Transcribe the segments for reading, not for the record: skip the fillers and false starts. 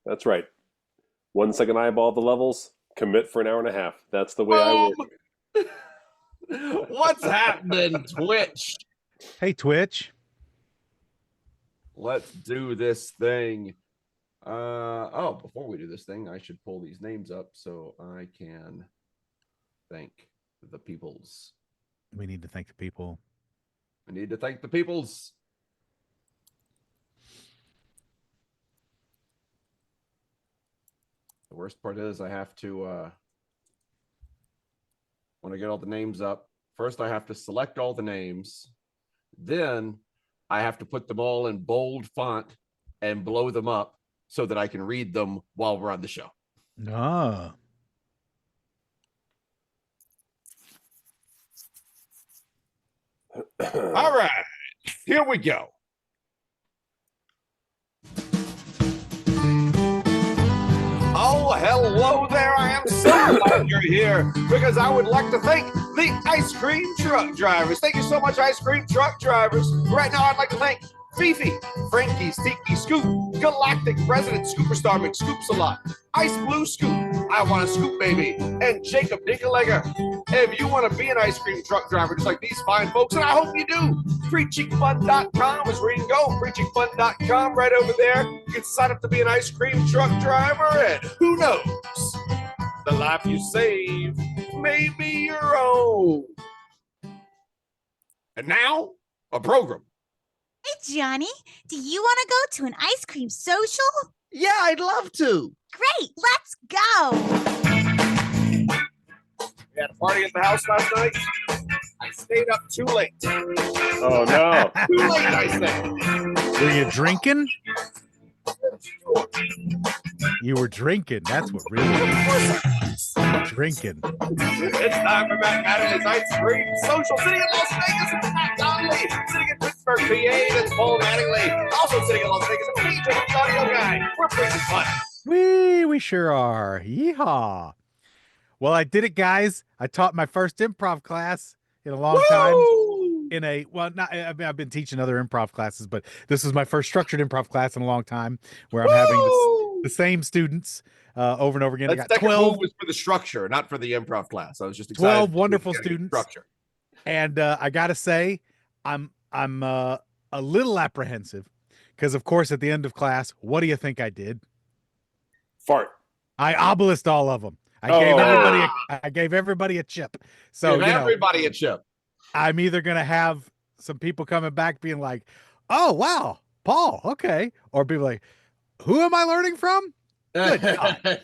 That's right. 1 second eyeball the levels, commit for an hour and a half. That's the way I Boom! work. What's happening, Twitch? Hey, Twitch. Let's do this thing. Before we do this thing, I should pull these names up so I can thank the peoples. We need to thank the people. I need to thank the peoples. The worst part is I have to, when I get all the names up, first I have to select all the names. Then I have to put them all in bold font and blow them up so that I can read them while we're on the show. Ah. All right, here we go. Oh, hello there. I am so glad you're here because I would like to thank the ice cream truck drivers. Thank you so much, ice cream truck drivers. Right now, I'd like to thank Fifi, Frankie, Stinky, Scoop, Galactic, President, Scooperstar, McScoops a lot, Ice Blue Scoop, I Want a Scoop Baby, and Jacob Dinkalegger. If you want to be an ice cream truck driver just like these fine folks, and I hope you do, FreeCheekFun.com is where you can go. FreeCheekFun.com right over there. You can sign up to be an ice cream truck driver, and who knows, the life you save may be your own. And now, a program. Hey, Johnny, do you want to go to an ice cream social? Yeah, I'd love to. Great, let's go. We had a party at the house last night. I stayed up too late. Oh, no. Too late, I said. Were you drinking? You were drinking. That's what really drinking. It's time for Matt Mattingly's Ice Cream Social, sitting in Las Vegas with Matt Donnelly, sitting in Pittsburgh, PA, that's Paul Mattingly, also sitting in Las Vegas with DJ, the audio guy. We're bringing fun. We sure are. Yeehaw. Well, I did it, guys. I taught my first improv class in a long time. I've been teaching other improv classes, but this is my first structured improv class in a long time where I'm having the same students over and over again. That I got second 12 move was for the structure, not for the improv class. I was just excited 12 wonderful students. Structure. And I got to say, I'm a little apprehensive because, of course, at the end of class, what do you think I did? Fart. I obelisked all of them. I gave everybody a chip. So give everybody a chip. I'm either going to have some people coming back being like, oh, wow, Paul, okay. Or be like, who am I learning from? Good God.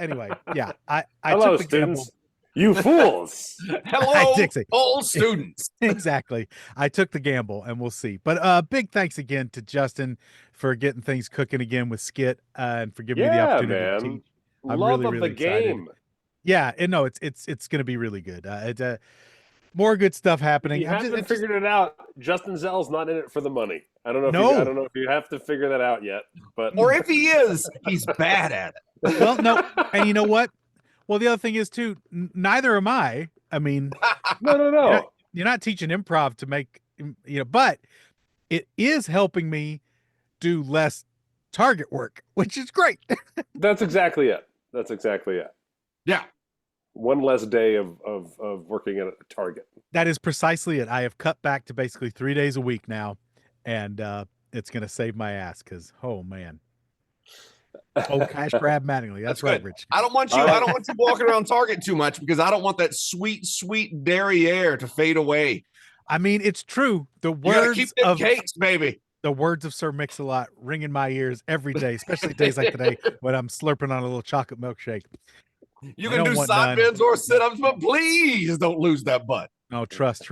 Anyway, yeah. I Hello, took the students. gamble. You fools. Hello, Dixie. all students. Exactly. I took the gamble and we'll see. But big thanks again to Justin for getting things cooking again with Skit and for giving me the opportunity to teach. I'm Love really, really of the excited. game. Yeah, and no, it's going to be really good. More good stuff happening. If you haven't figured it out, Justin Zell's not in it for the money. I don't know. I don't know if you have to figure that out yet. But or if he is, he's bad at it. Well, no, and you know what? Well, the other thing is too. Neither am I. I mean, no. You're not teaching improv to make but it is helping me do less target work, which is great. That's exactly it. Yeah. One less day of working at a target. That is precisely it. I have cut back to basically 3 days a week now, and it's going to save my ass because, oh man. Oh, cash grab Mattingly. That's right, Rich. I don't want you walking around Target too much because I don't want that sweet, sweet derriere to fade away. I mean, it's true. The You gotta words keep them of cakes, baby. The words of Sir Mix-a-Lot ring in my ears every day, especially days like today when I'm slurping on a little chocolate milkshake. You can do side bends or sit-ups, but please don't lose that butt. No, trust.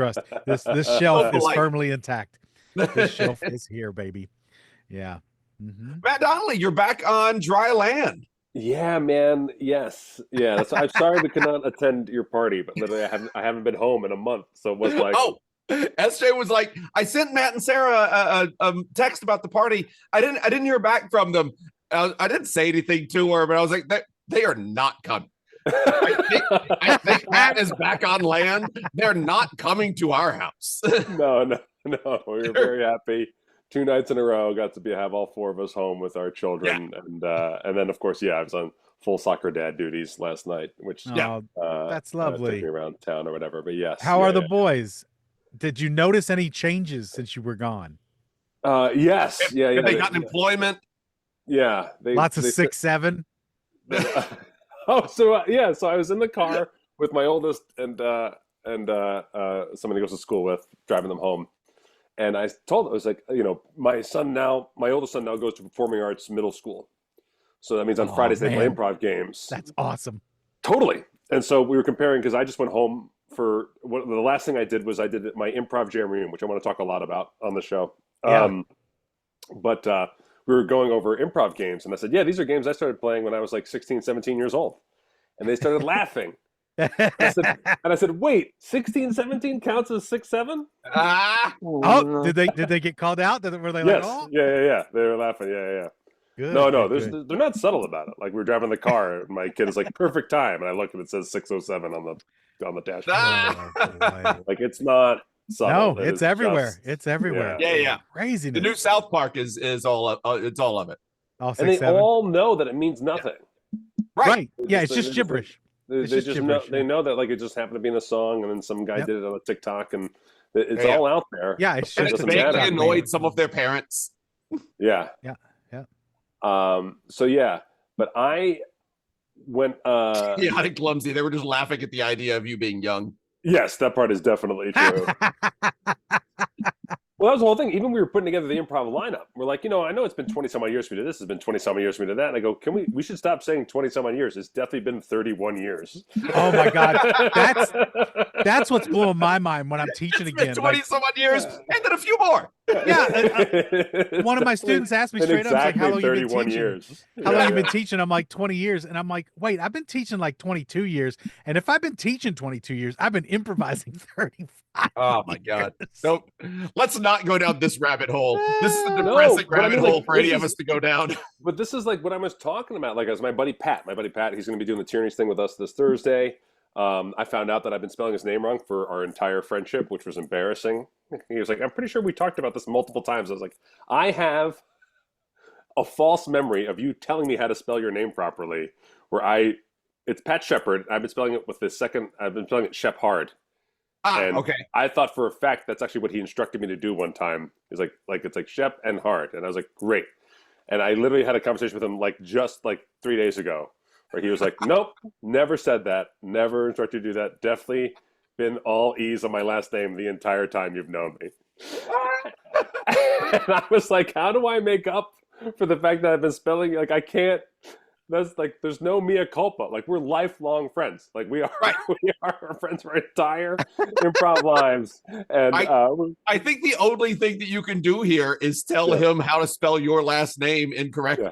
This shelf is firmly intact. This shelf is here, baby. Yeah. Mm-hmm. Matt Donnelly, you're back on dry land. Yeah, man. Yes. Yeah. I'm sorry we could not attend your party, but literally I haven't been home in a month. So it was like, SJ was like, I sent Matt and Sarah a text about the party. I didn't hear back from them. I didn't say anything to her, but I was like, they are not coming. I think Matt is back on land. They're not coming to our house. No. We were very happy 2 nights in a row. Got to have all 4 of us home with our children, and then of course, I was on full soccer dad duties last night, which Oh, that's took lovely. me around town or whatever. But yes, How are the boys? Did you notice any changes since you were gone? Yes, Have they gotten employment? Yeah, Lots of 6'7". So I was in the car with my oldest and somebody goes to school with, driving them home, and I told them, I was like, my oldest son now goes to performing arts middle school, so that means on Fridays they play improv games. That's awesome. Totally. And so we were comparing, because I just went home for the last thing I did was I did my improv jam reunion, which I want to talk a lot about on the show. Yeah. But we were going over improv games, and I said, yeah, these are games I started playing when I was like 16, 17 years old. And they started laughing. And I said, wait, 16, 17 counts as 6'7"? Oh, did they get called out? Were they like, oh? Yeah. They were laughing. Yeah. Good, No, good. they're not subtle about it. Like, we were driving the car, and my kid is like, perfect time, and I look and it says 6:07 on the dashboard. Oh, Like, it's not subtle. no, it's everywhere. It's everywhere. Yeah. Craziness. The new South Park is all it's all of it. All And they 6'7". all know that it means nothing. Right. Yeah, it's They just gibberish. They It's just just gibberish, know, they know that, like, it just happened to be in a song, and then some guy Yep. did it on a TikTok, and it's Yeah. all out there. Yeah, it's And just it's doesn't matter. vaguely annoyed some of their parents. Yeah. Yeah. So yeah, but I went. Chaotic clumsy. They were just laughing at the idea of you being young. Yes, that part is definitely true. Well, that was the whole thing. Even we were putting together the improv lineup. We're like, I know it's been 20 some odd years for me to this. It's been 20 some odd years for me to that. And I go, we should stop saying 20 some odd years. It's definitely been 31 years. Oh my God. That's what's blowing my mind when I'm teaching It's been again. 20 some odd years, and then a few more. Yeah. One of my students asked me straight up, like, how long you been 31 teaching? years. How long you been teaching? I'm like, 20 years. And I'm like, wait, I've been teaching like 22 years. And if I've been teaching 22 years, I've been improvising 35. Oh my God. years. So let's not go down this rabbit hole. This is a No, depressing but I rabbit mean, like, hole for this any of is- us to go down. But this is like what I was talking about. Like, as my buddy Pat, he's going to be doing the Tyrannies thing with us this Thursday. I found out that I've been spelling his name wrong for our entire friendship, which was embarrassing. He was like, I'm pretty sure we talked about this multiple times. I was like, I have a false memory of you telling me how to spell your name properly, it's Pat Shepard. I've been spelling it I've been spelling it Shep Hard. And Okay. I thought for a fact that's actually what he instructed me to do one time. He's like it's like Shep and Hard. And I was like, great. And I literally had a conversation with him just 3 days ago, where he was like, nope, never said that. Never instructed you to do that. Definitely been all E's on my last name the entire time you've known me. And I was like, how do I make up for the fact that I've been spelling, like, I can't, that's like, there's no mea culpa. Like, we're lifelong friends. Like, we are, we are friends for our entire improv lives. And I think the only thing that you can do here is tell him how to spell your last name incorrectly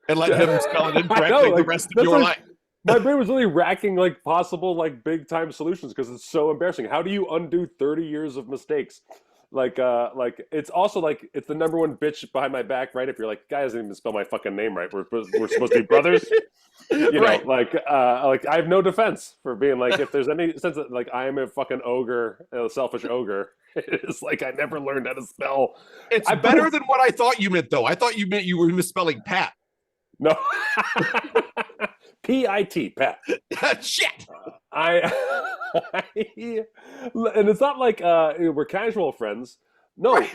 and let him spell it incorrectly the rest of your life. My brain was really racking possible big time solutions because it's so embarrassing. How do you undo 30 years of mistakes? It's also it's the number one bitch behind my back, right? If you're like, guy doesn't even spell my fucking name right. We're supposed to be brothers. You know, I have no defense for being if there's any sense that I am a fucking ogre, a selfish ogre. It's I never learned how to spell. It's better than what I thought you meant, though. I thought you meant you were misspelling Pat. No. P-I-T, Pat. Shit. And it's not we're casual friends. No,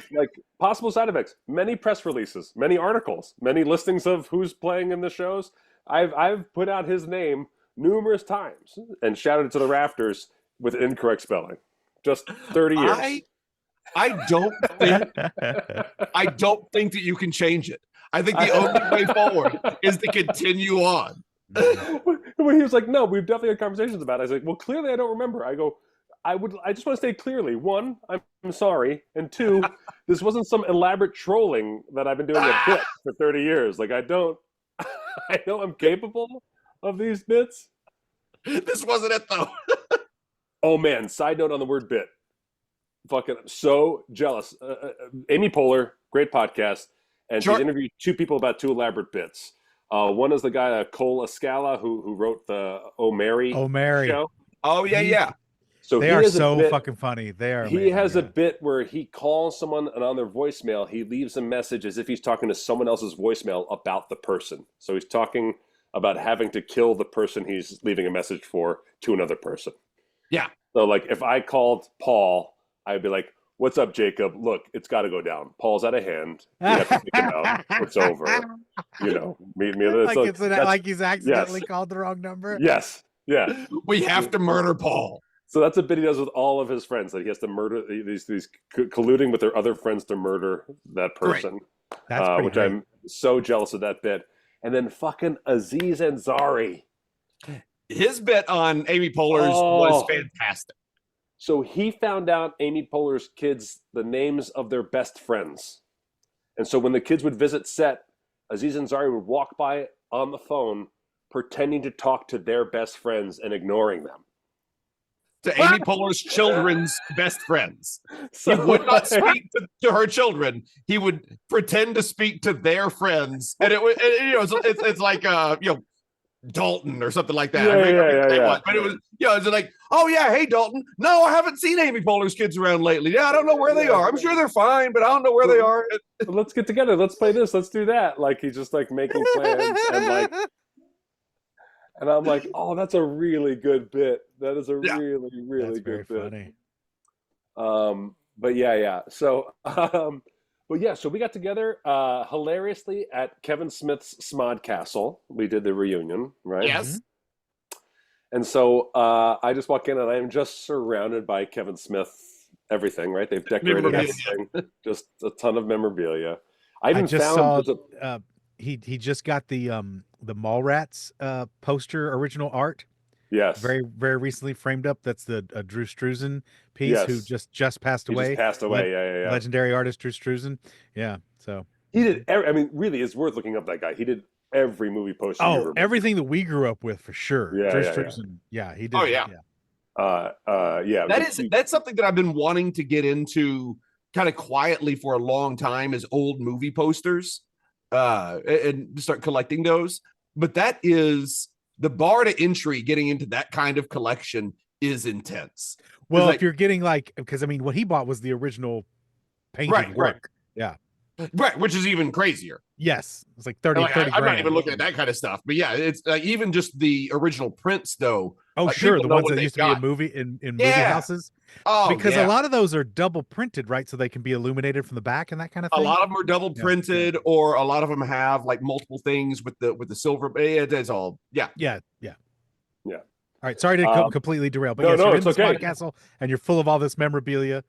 possible side effects. Many press releases, many articles, many listings of who's playing in the shows. I've put out his name numerous times and shouted it to the rafters with incorrect spelling. Just 30 years. I don't think that you can change it. I think the only way forward is to continue on. When he was like, no, we've definitely had conversations about it. I was like, well, clearly I don't remember. I go, I just want to say clearly, one, I'm sorry, and two, this wasn't some elaborate trolling that I've been doing a bit for 30 years. I know I'm capable of these bits. This wasn't it, though. Oh man, side note on the word bit. Fucking so jealous. Amy Poehler, great podcast, and she's interviewed 2 people about 2 elaborate bits. One is the guy Cole Escala who wrote the O'Mary O'Mary show. Oh yeah. So They he are has a so bit, fucking funny. They are. he amazing, has yeah. a bit where he calls someone and on their voicemail, he leaves a message as if he's talking to someone else's voicemail about the person. So he's talking about having to kill the person he's leaving a message for to another person. Yeah. So like if I called Paul, I'd be like, "What's up, Jacob? Look, it's got to go down. Paul's out of hand. We have to take him out. It's over. You know, meet me." Like So it's like he's accidentally called the wrong number. yes, yeah. We have to murder Paul. So that's a bit he does with all of his friends. That he has to murder these colluding with their other friends to murder that person. That's pretty which great. I'm so jealous of that bit. And then fucking Aziz Ansari. His bit on Amy Poehler's was fantastic. So he found out Amy Poehler's kids the names of their best friends. And so when the kids would visit set, Aziz Ansari would walk by on the phone pretending to talk to their best friends and ignoring them. To Amy Poehler's children's best friends. So He would not speak to her children. He would pretend to speak to their friends. And it was, it's like, Dalton or something like that. Yeah. But it was, it's like, oh yeah, hey Dalton. No, I haven't seen Amy Poehler's kids around lately. Yeah, I don't know where they are. I'm sure they're fine, but I don't know where they are. Let's get together. Let's play this. Let's do that. Like he's just like making plans and I'm like, oh, that's a really good bit. That is a really, really That's good very bit. funny. But yeah. So, so we got together hilariously at Kevin Smith's Smod Castle. We did the reunion, right? Yes. And so I just walk in and I am just surrounded by Kevin Smith everything, right? They've decorated everything, just a ton of memorabilia. I just saw he just got the Mallrats poster original art. Yes. Very, very recently framed up. That's the Drew Struzan piece, who just passed away. Just passed away. Yeah. Legendary artist Drew Struzan. Yeah. So he did. Really, it's worth looking up that guy. He did every movie poster. Oh, everything that we grew up with for sure. Yeah, Drew Struzan. Yeah, he did. Oh yeah. That's something that I've been wanting to get into kind of quietly for a long time, is old movie posters, and start collecting those. But that is the bar to entry. Getting into that kind of collection is intense. Well, if you're getting because I mean, what he bought was the original painted work. Yeah. Right, which is even crazier. Yes, it's like 30 I'm grand. not even looking at that kind of stuff. But yeah, it's even just the original prints, though. Oh, sure, the ones that used to be in movie houses. Oh, because a lot of those are double printed, right? So they can be illuminated from the back and that kind of thing. A lot of them are double printed, or a lot of them have like multiple things with the silver. It's all yeah. All right, sorry to completely derail, but you're in the Smart Castle and you're full of all this memorabilia.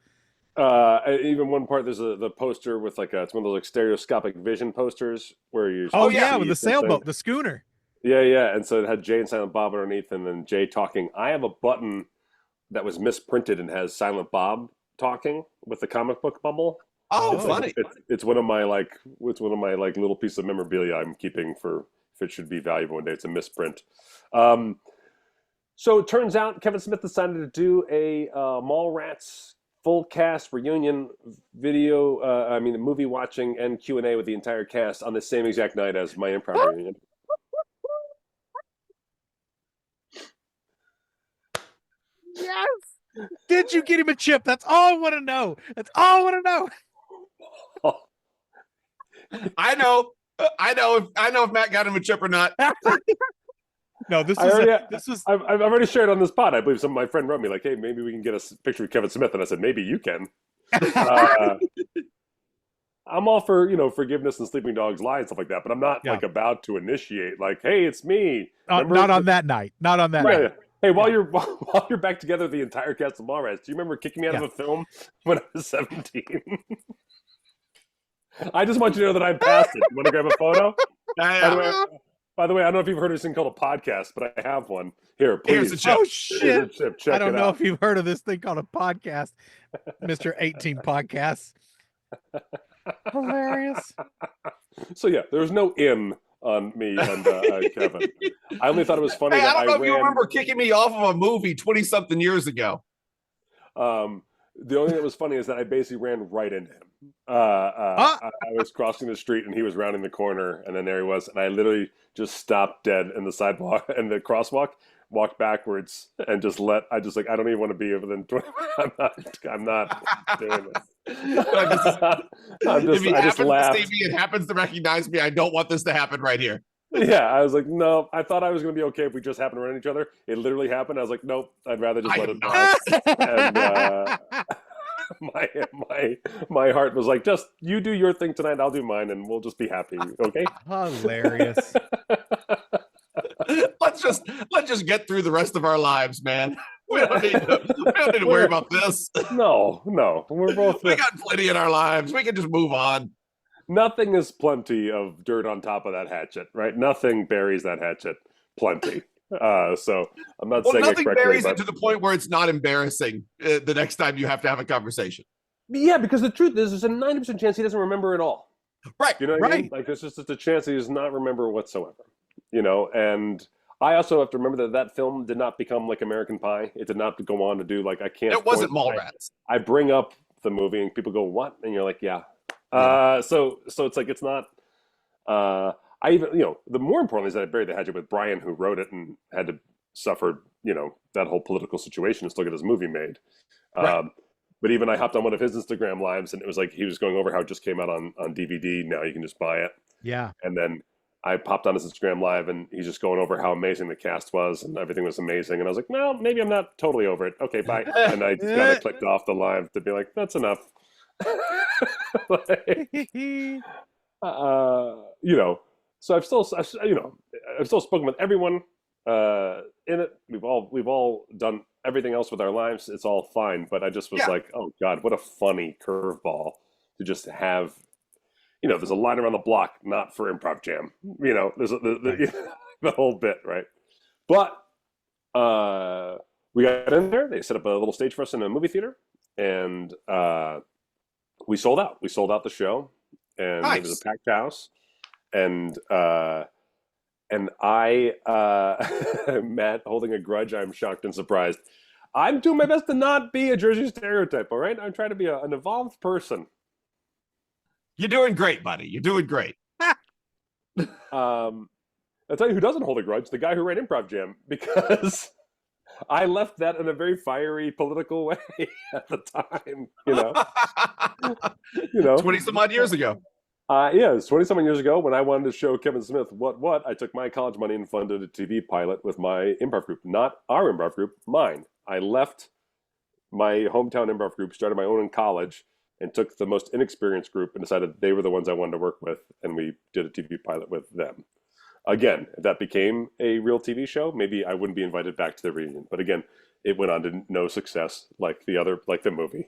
Even one part there's the poster with it's one of those stereoscopic vision posters where you with the sailboat, the schooner. Yeah, and so it had Jay and Silent Bob underneath, and then Jay talking. I have a button that was misprinted and has Silent Bob talking with the comic book bubble. Oh, funny! It's one of my little piece of memorabilia I'm keeping for if it should be valuable one day. It's a misprint. So it turns out Kevin Smith decided to do a Mallrats full cast reunion video, movie watching and Q&A with the entire cast on the same exact night as my improv reunion. Yes. Did you get him a chip? That's all I want to know. I know if Matt got him a chip or not. No, this was. I've already shared on this pod. I believe my friend wrote me like, "Hey, maybe we can get a picture of Kevin Smith," and I said, "Maybe you can." I'm all for forgiveness and sleeping dogs lie and stuff like that, but I'm not about to initiate hey, it's me. Not on that night. Not on that night. Hey, while you're back together, the entire cast of Mallrats. Do you remember kicking me out of a film when I was 17? I just want you to know that I'm past it. You want to grab a photo? By the way, I don't know if you've heard of this thing called a podcast, but I have one. Here, please. Here's a chip. Oh, shit. Check I don't know out. if you've heard of this thing called a podcast, Mr. 18 Podcast. Hilarious. So, yeah, there's no in on me and Kevin. I only thought it was funny. Hey, I don't know if you remember kicking me off of a movie 20-something years ago. The only thing that was funny is that I basically ran right into him. I was crossing the street and he was rounding the corner, and then there he was, and I literally just stopped dead in the sidewalk and the crosswalk, walked backwards and just I don't even want to be within 20. I'm not doing this. If he I just happens to laughed. see me and happens to recognize me, I don't want this to happen right here. Yeah, I was like, no. I thought I was going to be okay if we just happened to run into each other. It literally happened. I was like, nope. I'd rather just let it pass. And my heart was like, just you do your thing tonight. I'll do mine, and we'll just be happy. Okay. Hilarious. let's just get through the rest of our lives, man. We don't need to worry about this. No, we're both. We got plenty in our lives. We can just move on. Nothing is plenty of dirt on top of that hatchet, right? Nothing buries that hatchet plenty. So I'm not saying nothing it correctly, buries but... it to the point where it's not embarrassing the next time you have to have a conversation. Yeah, because the truth is, there's a 90% chance he doesn't remember at all. Right. You know what I mean? Like, there's just a chance he does not remember whatsoever. You know, and I also have to remember that film did not become like American Pie. It did not go on to do like, I can't. It wasn't Mallrats. I bring up the movie and people go, what? And you're like, yeah. So it's like, it's not, I even, you know, the more important is that I buried the hatchet with Brian, who wrote it and had to suffer, you know, that whole political situation and still get his movie made. Right. But even I hopped on one of his Instagram lives and it was like, he was going over how it just came out on DVD. Now you can just buy it. Yeah. And then I popped on his Instagram live and he's just going over how amazing the cast was and everything was amazing. And I was like, well, maybe I'm not totally over it. Okay, bye. And I just kind of clicked off the live to be like, that's enough. Like, you know, so I've still spoken with everyone in it. We've all done everything else with our lives. It's all fine. But I just was like, oh God, what a funny curveball to just have. You know, there's a line around the block, not for Improv Jam. You know, there's the whole bit, right? But we got in there. They set up a little stage for us in a movie theater, and we sold out. We sold out the show, and it was a packed house. And I, Matt, holding a grudge, I'm shocked and surprised. I'm doing my best to not be a Jersey stereotype. All right, I'm trying to be an evolved person. You're doing great, buddy. You're doing great. I'll tell you who doesn't hold a grudge, the guy who ran Improv Jam, because I left that in a very fiery political way at the time, you know. 20 some odd years ago. Yeah, it was 20 something years ago when I wanted to show Kevin Smith what. I took my college money and funded a TV pilot with my improv group, not our improv group, mine. I left my hometown improv group, started my own in college, and took the most inexperienced group and decided they were the ones I wanted to work with, and we did a TV pilot with them. Again, if that became a real TV show, maybe I wouldn't be invited back to the reunion. But again, it went on to no success like the movie.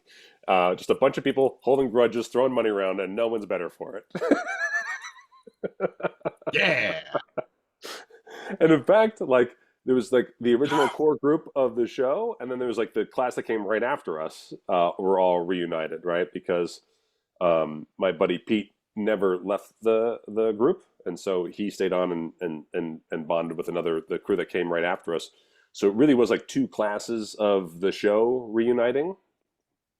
Just a bunch of people holding grudges, throwing money around, and no one's better for it. Yeah. And in fact, like, there was like the original core group of the show, and then there was like the class that came right after us. Were all reunited, right? Because my buddy Pete never left the group, and so he stayed on and bonded with the crew that came right after us. So it really was like two classes of the show reuniting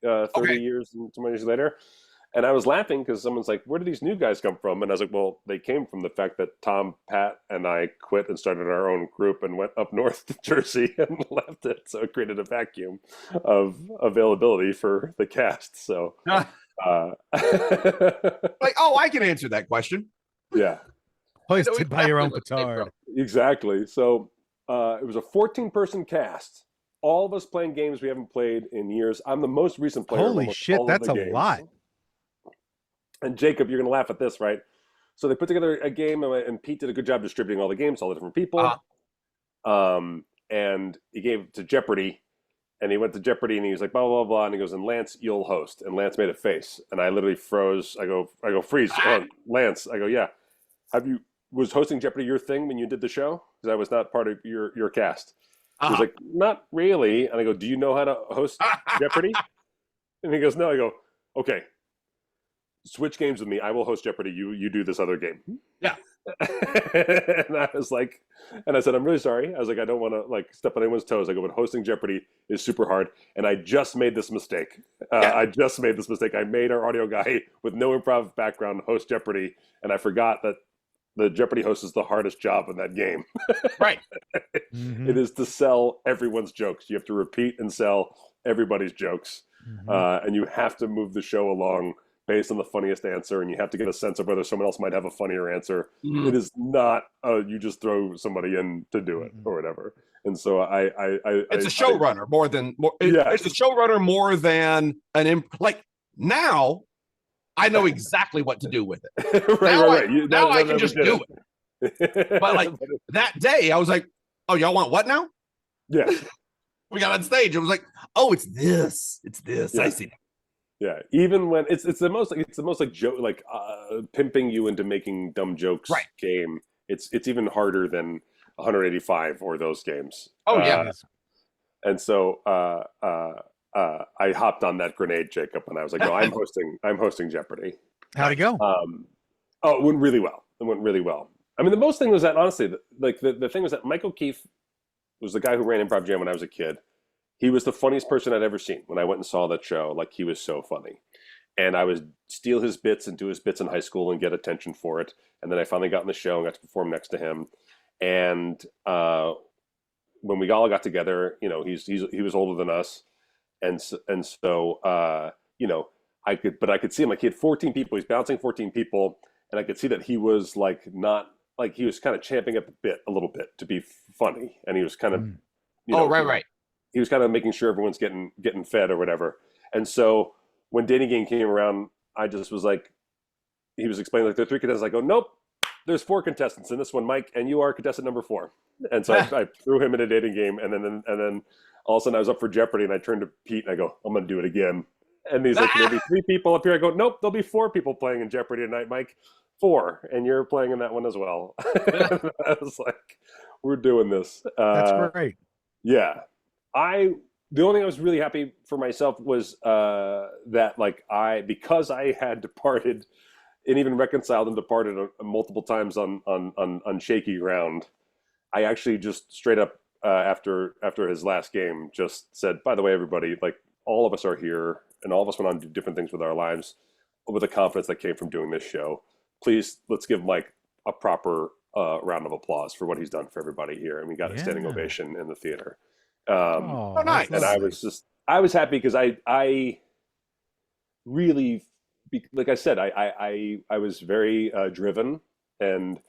30 years and 20 years later. And I was laughing because someone's like, where do these new guys come from? And I was like, well, they came from the fact that Tom, Pat, and I quit and started our own group and went up north to Jersey and left it. So it created a vacuum of availability for the cast. So, like, oh, I can answer that question. Yeah. Hoisted by your own petard. Exactly. So it was a 14-person cast. All of us playing games we haven't played in years. I'm the most recent player. Holy shit, that's a lot. And Jacob, you're going to laugh at this, right? So they put together a game, and Pete did a good job distributing all the games, all the different people. And he gave it to Jeopardy, and he went to Jeopardy, and he was like, blah, blah, blah, and he goes, and Lance, you'll host. And Lance made a face, and I literally froze. I go, freeze. Oh, Lance, I go, yeah. Was hosting Jeopardy your thing when you did the show? Because I was not part of your cast. He was like, not really. And I go, do you know how to host Jeopardy? And he goes, no. I go, okay. Switch games with me. I will host Jeopardy. You do this other game. Yeah. And I was like, and I said, I'm really sorry. I was like, I don't want to like step on anyone's toes. I go, but hosting Jeopardy is super hard. And I just made this mistake. I made our audio guy with no improv background host Jeopardy. And I forgot that the Jeopardy host is the hardest job in that game. Right. Mhm. It is to sell everyone's jokes. You have to repeat and sell everybody's jokes, and you have to move the show along based on the funniest answer, and you have to get a sense of whether someone else might have a funnier answer. Mhm. It is not you just throw somebody in to do it or whatever. And so It's a showrunner more than Yes. it's a showrunner more than like now. I know exactly what to do with it. right. Now I can just do it. But like that day, I was like, "Oh, y'all want what now?" Yeah, We got on stage. It was like, "Oh, it's this. It's this." Yeah. I see. yeah. Even when it's the most like joke, like pimping you into making dumb jokes Right. game. It's even harder than 185 or those games. Oh, yeah. Yes. And so I hopped on that grenade, Jacob, and I was like, "No, I'm hosting Jeopardy." How'd it go? Oh, it went really well. It went really well. I mean, the most thing was that honestly, the thing was that Michael Keefe was the guy who ran Improv Jam when I was a kid. He was the funniest person I'd ever seen when I went and saw that show. Like, he was so funny. And I would steal his bits and do his bits in high school and get attention for it. And then I finally got in the show and got to perform next to him. And when we all got together, you know, he was older than us. And so you know, I could see him, like, he had 14 people. He's bouncing 14 people. And I could see that he was like, not like, he was kind of champing at the bit a little bit to be funny. And he was kind of, you know, right. he was kind of making sure everyone's getting fed or whatever. And so when dating game came around, I just was like, he was explaining, like, there are 3 contestants. I go, nope, there's 4 contestants in this one, Mike, and you are contestant number 4. And so I threw him in a dating game, and then all of a sudden I was up for Jeopardy, and I turned to Pete and I go, I'm going to do it again. And he's like, there'll be 3 people up here. I go, nope, there'll be 4 people playing in Jeopardy tonight, Mike. 4, and you're playing in that one as well. I was like, we're doing this. That's great. Yeah. The only thing I was really happy for myself was that, like, because I had departed and even reconciled and departed multiple times on shaky ground, I actually just straight up after his last game just said, by the way, everybody, like, all of us are here and all of us went on to do different things with our lives with the confidence that came from doing this show. Please, let's give Mike a proper round of applause for what he's done for everybody here. And we got a standing ovation in the theater. Oh, nice. And I was happy because I really, like I said, I was very driven and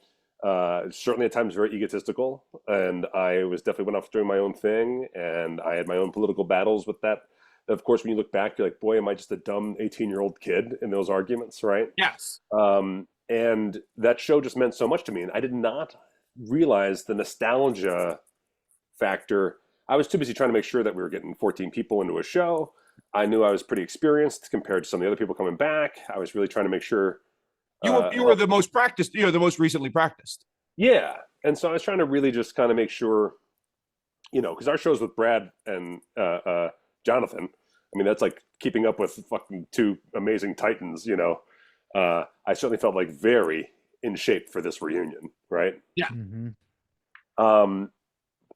certainly at times very egotistical. And I was definitely went off doing my own thing. And I had my own political battles with that. Of course, when you look back, you're like, boy, am I just a dumb 18-year-old kid in those arguments, right? Yes. And that show just meant so much to me. And I did not realize the nostalgia factor. I was too busy trying to make sure that we were getting 14 people into a show. I knew I was pretty experienced compared to some of the other people coming back. I was really trying to make sure. You were the most practiced. You're the most recently practiced. Yeah. And so I was trying to really just kind of make sure, you know, because our shows with Brad and Jonathan, I mean, that's like keeping up with fucking 2 amazing titans, you know. I certainly felt like very in shape for this reunion, right? Yeah.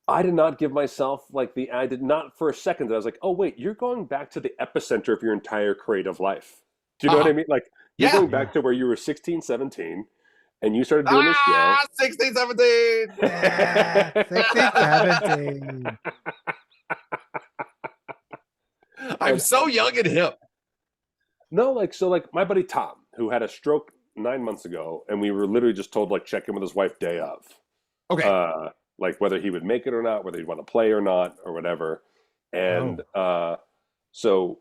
I did not give myself I did not for a second. I was like, oh wait, you're going back to the epicenter of your entire creative life. Do you know what I mean? Like, you're going back to where you were 16, 17, and you started doing this show. 16, 17. Yeah, 16, 17. I'm so young and hip. No, like my buddy Tom, who had a stroke 9 months ago, and we were literally just told, like, check in with his wife day of. Okay. Like whether he would make it or not, whether he'd want to play or not, or whatever. And so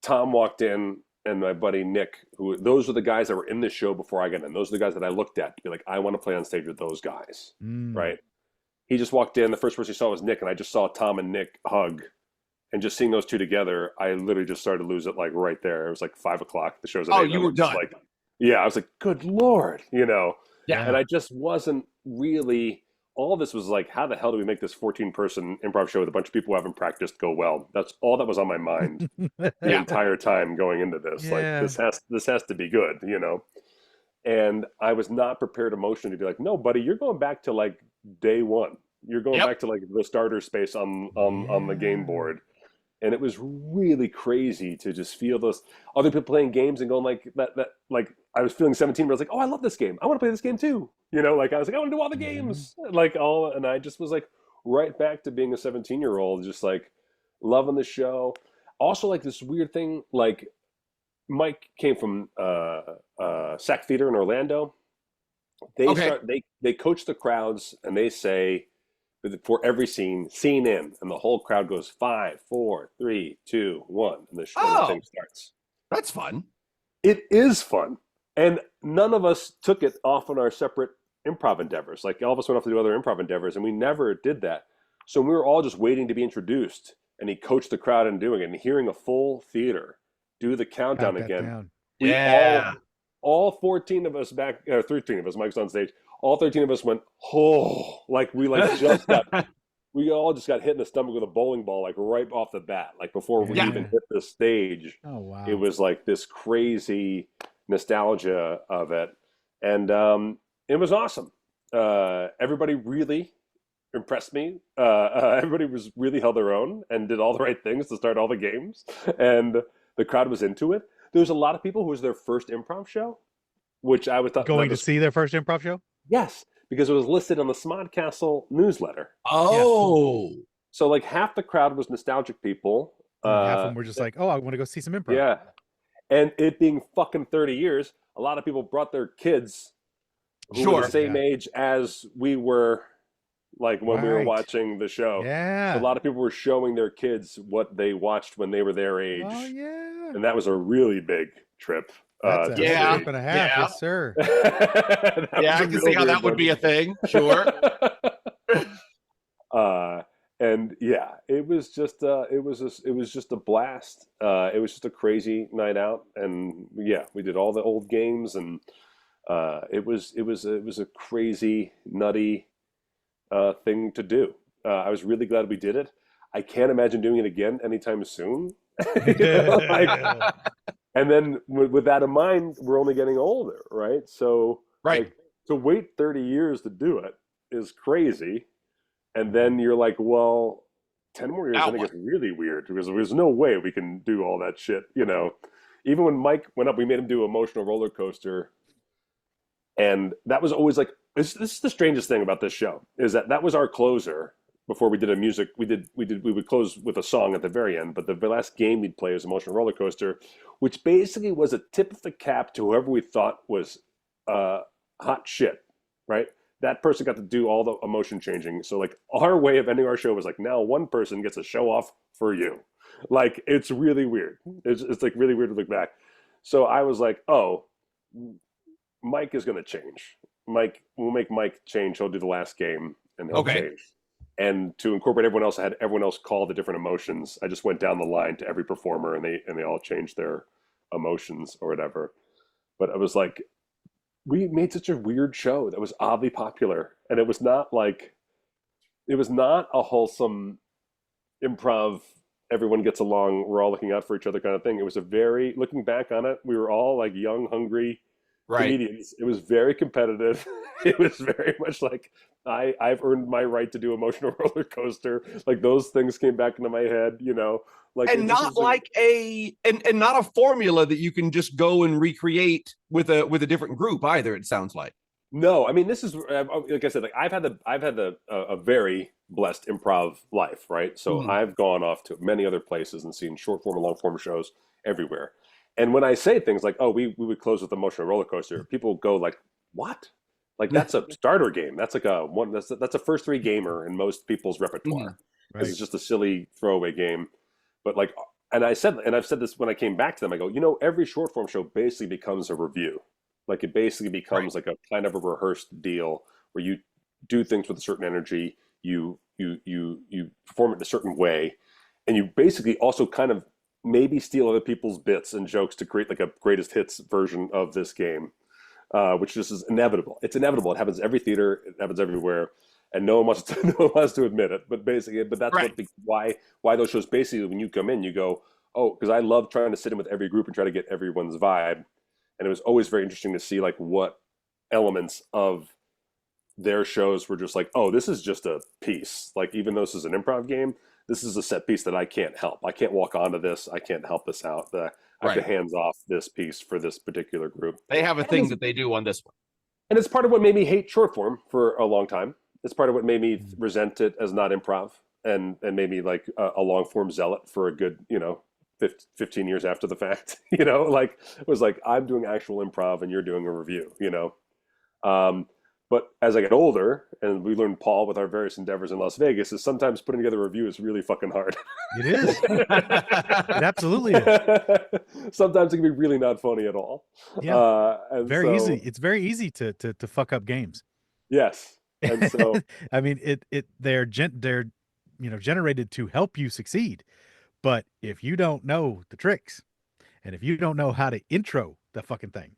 Tom walked in, and my buddy Nick, those are the guys that were in the show before I got in. Those are the guys that I looked at to be like, I want to play on stage with those guys, right? He just walked in. The first person he saw was Nick, and I just saw Tom and Nick hug. And just seeing those 2 together, I literally just started to lose it, like, right there. It was like 5 o'clock. The show's at 8. You were done. Like, yeah, I was like, good Lord, you know? Yeah. And I just wasn't really, all this was like, how the hell do we make this 14-person improv show with a bunch of people who haven't practiced go well? That's all that was on my mind the entire time going into this. Yeah. Like, this has to be good, you know? And I was not prepared emotionally to be like, no, buddy, you're going back to, like, day 1. You're going back to, like, the starter space on the game board. And it was really crazy to just feel those other people playing games and going like that like I was feeling 17, but I was like, oh, I love this game. I want to play this game too. Like I was like, I want to do all the games. And I just was like right back to being a 17-year-old, just like loving the show. Also like this weird thing, like Mike came from Sac Theater in Orlando. They coach the crowds and they say for every scene in, and the whole crowd goes 5, 4, 3, 2, 1, and the thing starts. That's fun. It is fun, and none of us took it off on our separate improv endeavors. Like all of us went off to do other improv endeavors, and we never did that. So we were all just waiting to be introduced, and he coached the crowd in doing it, and hearing a full theater do the countdown again. Yeah. All 14 of us 13 of us, Mike's on stage, all 13 of us went, oh, like we all just got hit in the stomach with a bowling ball, like right off the bat, like before we even hit the stage. Oh, wow. It was like this crazy nostalgia of it. And it was awesome. Everybody really impressed me. Everybody was really held their own and did all the right things to start all the games. And the crowd was into it. There was a lot of people who was their first improv show, which I was going to see their first improv show. Yes, because it was listed on the Smodcastle newsletter. Oh, yeah. So like half the crowd was nostalgic people. Half of them were just like, "Oh, I want to go see some improv." Yeah, and it being fucking 30 years, a lot of people brought their kids who were the same age as we were. Like when we were watching the show. Yeah. So a lot of people were showing their kids what they watched when they were their age. Oh, yeah. And that was a really big trip. That's a trip and a half, yes, sir. I can see how that would be a thing. Sure. And yeah, it was just a blast. It was just a crazy night out, and yeah, we did all the old games, and it was a crazy, nutty thing to do. I was really glad we did it. I can't imagine doing it again anytime soon. And then with that in mind, we're only getting older, right? So like, to wait 30 years to do it is crazy. And then you're like, well, 10 more years, I think it's really weird because there's no way we can do all that shit, Even when Mike went up, we made him do Emotional Roller Coaster. And that was always like, this is the strangest thing about this show, is that was our closer before we did a music. We would close with a song at the very end, but the last game we'd play was Emotional Roller Coaster, which basically was a tip of the cap to whoever we thought was hot shit, right? That person got to do all the emotion changing. So like our way of ending our show was like, now one person gets a show off for you. Like, it's really weird. It's like really weird to look back. So I was like, oh, Mike is going to change. We'll make Mike change. He'll do the last game and he'll change. And to incorporate everyone else, I had everyone else call the different emotions. I just went down the line to every performer, and they all changed their emotions or whatever. But I was like, we made such a weird show that was oddly popular, and it was not a wholesome improv, everyone gets along, we're all looking out for each other kind of thing. It was looking back on it, we were all like young, hungry comedians. It was very competitive. It was very much like, I've earned my right to do Emotional Roller Coaster. Like, those things came back into my head, like, and not like and not a formula that you can just go and recreate with a different group either. It sounds like. No, I mean, this is, like I said, like I've had a very blessed improv life, right? So I've gone off to many other places and seen short form and long form shows everywhere. And when I say things like, oh, we would close with Emotional Roller Coaster, people go like, what? Like, that's a starter game. That's like that's a first three gamer in most people's repertoire. Because it's just a silly throwaway game. But like, and I've said this when I came back to them, I go, every short form show basically becomes a review. Like, it basically becomes like a kind of a rehearsed deal where you do things with a certain energy, you perform it in a certain way, and you basically also kind of maybe steal other people's bits and jokes to create like a greatest hits version of this game, which just is inevitable. It's inevitable. It happens every theater. It happens everywhere, and no one wants to admit it. But basically, that's why those shows, basically, when you come in, you go, oh, because I love trying to sit in with every group and try to get everyone's vibe. And it was always very interesting to see like what elements of their shows were just like, oh, this is just a piece. Like, even though this is an improv game, this is a set piece that I can't help. I can't walk onto this. I can't help this out. I have to Right. hands off this piece for this particular group. They have a thing that they do on this one. And it's part of what made me hate short form for a long time. It's part of what made me resent it as not improv, and made me like a long form zealot for a good, 15 years after the fact. Like it was like, I'm doing actual improv and you're doing a review. But as I get older, and we learn, Paul, with our various endeavors in Las Vegas, is sometimes putting together a review is really fucking hard. It is. It absolutely is. Sometimes it can be really not funny at all. Yeah. And Very so, easy. It's very easy to fuck up games. Yes. And so, I mean, they're generated to help you succeed. But if you don't know the tricks, and if you don't know how to intro the fucking thing,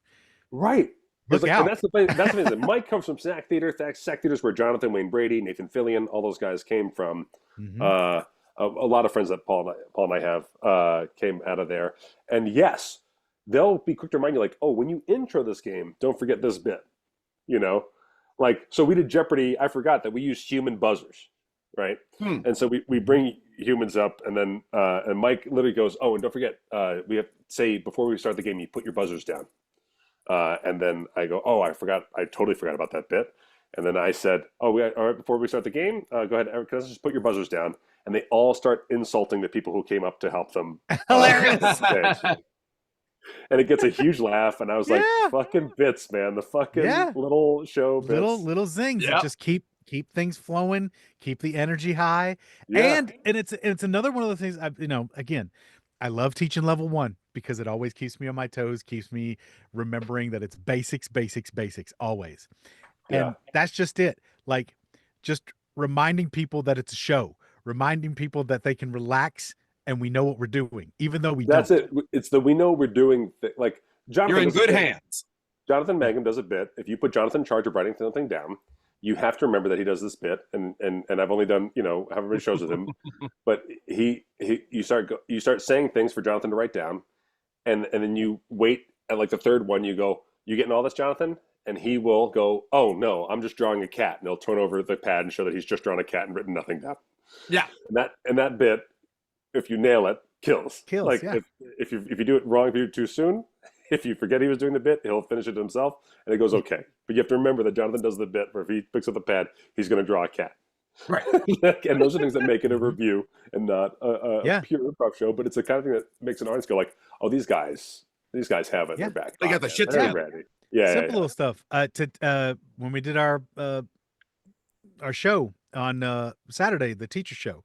right. look out. And that's the thing. That's the thing. Mike comes from SAC Theater. SAC Theater is where Jonathan Wayne Brady, Nathan Fillion, all those guys came from. Mhm. A lot of friends that Paul and I have came out of there. And yes, they'll be quick to remind you, like, oh, when you intro this game, don't forget this bit. Like, so we did Jeopardy. I forgot that we used human buzzers, right? And so we bring humans up, and then and Mike literally goes, oh, and don't forget, we have to say before we start the game, you put your buzzers down. And then I go, oh, I totally forgot about that bit. And then I said, oh, all right, before we start the game, go ahead, let's just put your buzzers down. And they all start insulting the people who came up to help them. Hilarious. And it gets a huge laugh. And I was like, Yeah. fucking bits, man. The fucking little show bits. Little zings that just keep things flowing, keep the energy high. Yeah. And it's another one of the things again, I love teaching level 1 because it always keeps me on my toes, keeps me remembering that it's basics always. And that's just it. Like, just reminding people that it's a show, reminding people that they can relax and we know what we're doing, even though we don't. That's it. It's the we know we're doing. Like, Jonathan, You're in good hands. Jonathan Mangum does a bit. If you put Jonathan in charge of writing something down, you have to remember that he does this bit. And I've only done, however many shows with him, but you start saying things for Jonathan to write down, and then you wait at like the third one. You go, you getting all this, Jonathan? And he will go, oh no, I'm just drawing a cat, and he'll turn over the pad and show that he's just drawn a cat and written nothing down. Yeah. And that bit, if you nail it, kills. Like, yeah. if you do it wrong, if you do it too soon, if you forget he was doing the bit, he'll finish it himself, and it goes okay. But you have to remember that Jonathan does the bit where if he picks up the pad, he's going to draw a cat. Right. And those are things that make it a review and not a pure improv show. But it's the kind of thing that makes an audience go like, oh, these guys have it in their back. They got the shit They're together. ready. Yeah. Simple little stuff. When we did our show on Saturday, the teacher show,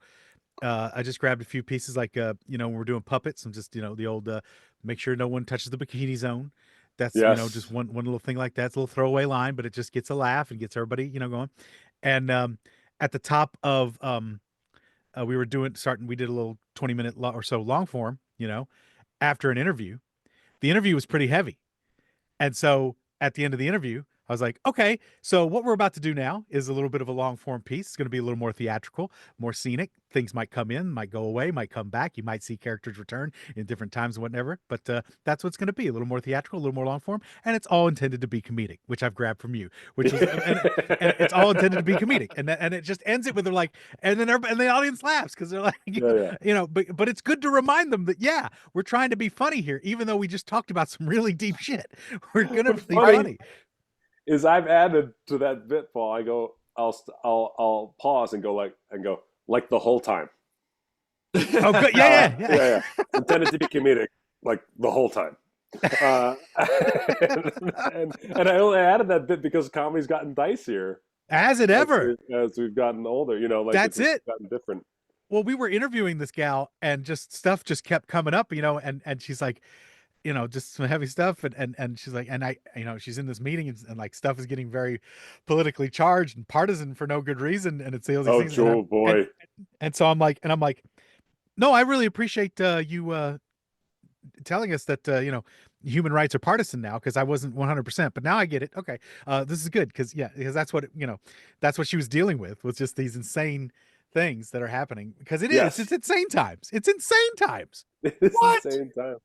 I just grabbed a few pieces, like when we're doing puppets, and just the old make sure no one touches the bikini zone. That's just one little thing like that. It's a little throwaway line, but it just gets a laugh and gets everybody going. And at the top of we did a little 20-minute or so long form, after an interview. The interview was pretty heavy. And so at the end of the interview, I was like, okay, so what we're about to do now is a little bit of a long form piece. It's going to be a little more theatrical, more scenic. Things might come in, might go away, might come back. You might see characters return in different times and whatever. But that's what's going to be, a little more theatrical, a little more long form. And it's all intended to be comedic, which I've grabbed from you, which is, and it's all intended to be comedic. And it just ends it with, they're like, and then and the audience laughs because they're like, but it's good to remind them that, we're trying to be funny here, even though we just talked about some really deep shit. We're going to be funny. Is I've added to that bit, Paul. I go, I'll pause and go like the whole time. Oh, good. Yeah. It's intended to be comedic, like the whole time. And I only added that bit because comedy's gotten dicier. Has it ever? As we've gotten older, like that's it. Gotten different. Well, we were interviewing this gal, and just stuff just kept coming up, and she's like, just some heavy stuff. And she's like, and I, she's in this meeting, and like stuff is getting very politically charged and partisan for no good reason. And it's all these things. Oh, boy. And so I'm like, no, I really appreciate you telling us that, human rights are partisan now, because I wasn't 100%, but now I get it. Okay. This is good. Because that's what, that's what she was dealing with, was just these insane things that are happening, because it's insane times. It's insane times. It's insane time.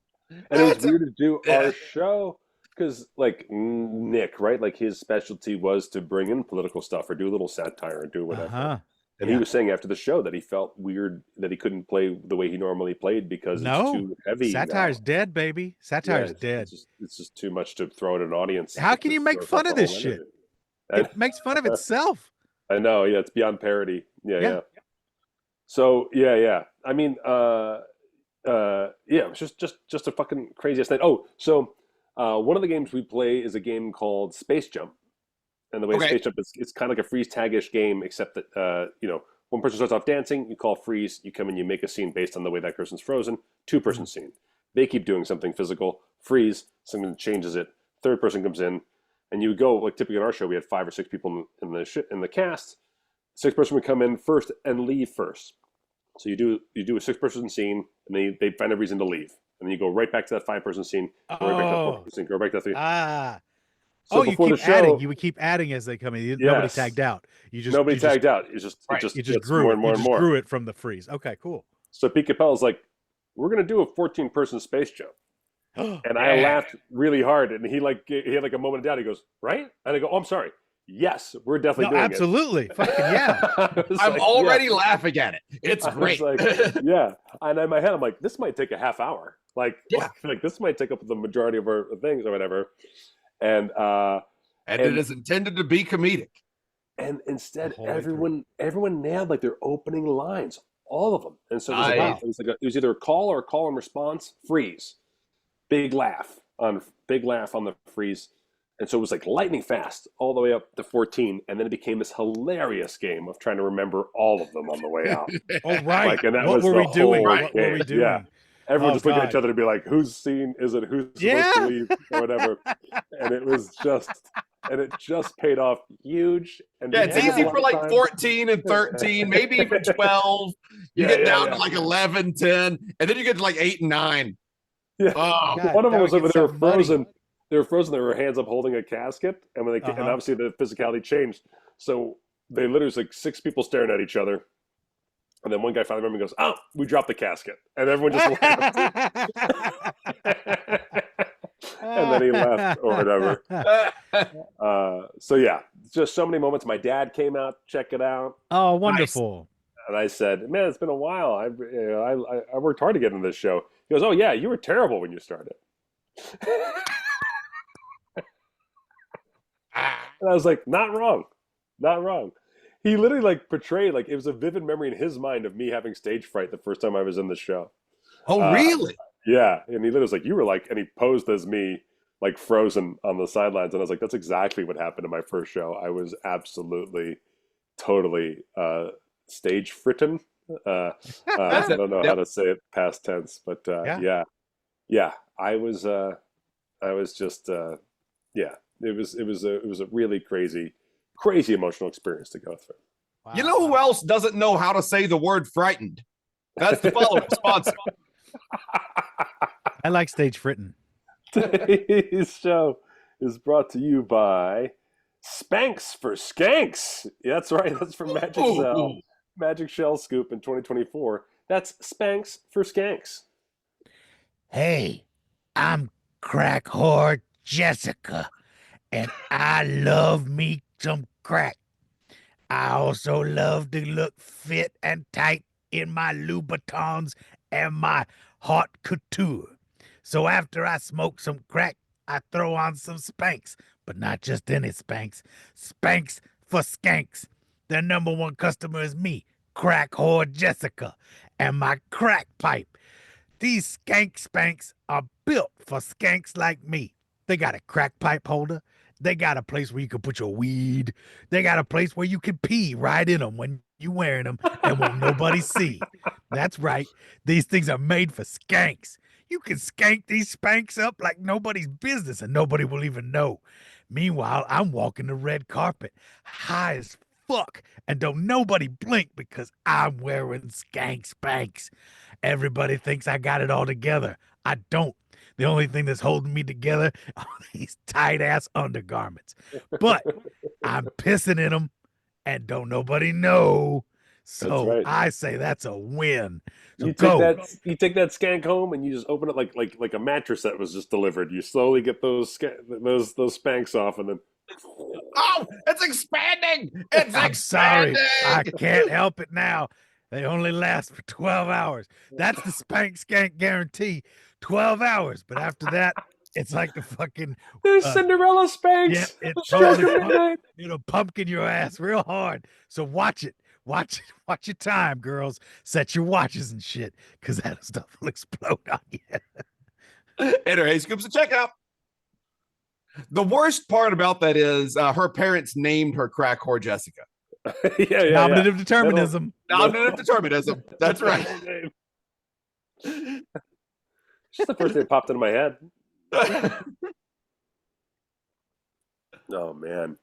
And it was weird to do our show because, like, Nick, right? Like, his specialty was to bring in political stuff or do a little satire and do whatever. And he was saying after the show that he felt weird that he couldn't play the way he normally played because it's too heavy. Satire's dead, baby. Satire's dead. It's just too much to throw at an audience. How can you make fun of this shit? It makes fun of itself. I know. Yeah, it's beyond parody. Yeah. So yeah. I mean, it was just a fucking craziest night. Oh, so one of the games we play is a game called Space Jump. And the way Space Jump is, it's kind of like a freeze tag-ish game, except that, one person starts off dancing, you call freeze, you come in, you make a scene based on the way that person's frozen, two-person scene. They keep doing something physical, freeze, something changes it, third person comes in, and you go, like typically in our show, we had 5 or 6 people in the cast. 6th person would come in first and leave first. So you do a 6-person scene, and they find a reason to leave. And then you go right back to that 5-person scene, go right back to that 4-person scene, go right back to that 3. So you keep adding. You would keep adding as they come in. Nobody tagged out. Nobody tagged out. It just grew more and more and more. Grew it from the freeze. Okay, cool. So Pete Capel's like, we're gonna do a 14-person space jump, and I laughed really hard. And he had like a moment of doubt. He goes, right? And I go, oh, I'm sorry. Yes, we're definitely doing absolutely. it. Fucking yeah. I'm already laughing at it. It's great. Yeah. And in my head, I'm like, this might take a half hour. Like this might take up the majority of our things or whatever. And it is intended to be comedic. And instead, everyone nailed like their opening lines, all of them. And so it was either a call or a call and response, freeze, big laugh on the freeze. And so it was like lightning fast all the way up to 14, and then it became this hilarious game of trying to remember all of them on the way out. Oh right! And that what was were we doing? What game. were we doing? Yeah. Everyone just looking at each other to be like, whose scene is it? Who's supposed to leave or whatever? And it just paid off huge. And it's easy for like 14 and 13, maybe even 12. You get down to like 11, 10, and then you get to like 8 and 9. Yeah. One of them was when they were frozen. They were frozen. They were hands up holding a casket, and when and obviously the physicality changed. So they literally was like 6 people staring at each other. And then one guy finally remembered and goes, oh, we dropped the casket. And everyone just laughed. And then he left or whatever. So yeah, just so many moments. My dad came out, check it out. Oh, wonderful. Nice. And I said, man, it's been a while. I worked hard to get into this show. He goes, oh yeah, you were terrible when you started. And I was like, not wrong. He literally like portrayed, like it was a vivid memory in his mind of me having stage fright the first time I was in the show. Oh, really? Yeah. And he literally was like, you were like, and he posed as me, like frozen on the sidelines. And I was like, that's exactly what happened in my first show. I was absolutely, totally stage fritten. I don't know how to say it past tense, but yeah. I was just, it was a really crazy emotional experience to go through. Wow. You know who else doesn't know how to say the word frightened? That's the following sponsor. I like stage fritten. Today's show is brought to you by Spanx for Skanks. Yeah, that's right. That's from Magic Shell Scoop in 2024. That's Spanx for Skanks. Hey, I'm crack whore Jessica, and I love me some crack. I also love to look fit and tight in my Louboutins and my haute couture. So after I smoke some crack, I throw on some Spanx, but not just any Spanx. Spanx for Skanks. Their number one customer is me, crack whore Jessica, and my crack pipe. These skank Spanx are built for skanks like me. They got a crack pipe holder. They got a place where you can put your weed. They got a place where you can pee right in them when you wearing them and won't nobody see. That's right. These things are made for skanks. You can skank these Spanx up like nobody's business and nobody will even know. Meanwhile, I'm walking the red carpet, high as fuck, and don't nobody blink because I'm wearing skank Spanx. Everybody thinks I got it all together. I don't. The only thing that's holding me together are these tight-ass undergarments. But I'm pissing in them, and don't nobody know. So right. I say that's a win. So you take that skank home and you just open it like a mattress that was just delivered. You slowly get those Spanx off and then Oh, it's expanding. It's I'm sorry. I expanding. can't help it now. They only last for 12 hours. That's the spank skank guarantee. 12 hours. But after that, it's like the fucking There's uh, Cinderella yeah, Spanx. it Stroke totally of midnight. it'll pumpkin your ass real hard. So watch it. Watch it. Watch your time, girls. Set your watches and shit, because that stuff will explode on you. Enter Hey Scoops to checkout. The worst part about that is her parents named her crack whore Jessica. Yeah. Nominative determinism. Nominative determinism. That's right. Just the first thing that popped into my head. Oh man.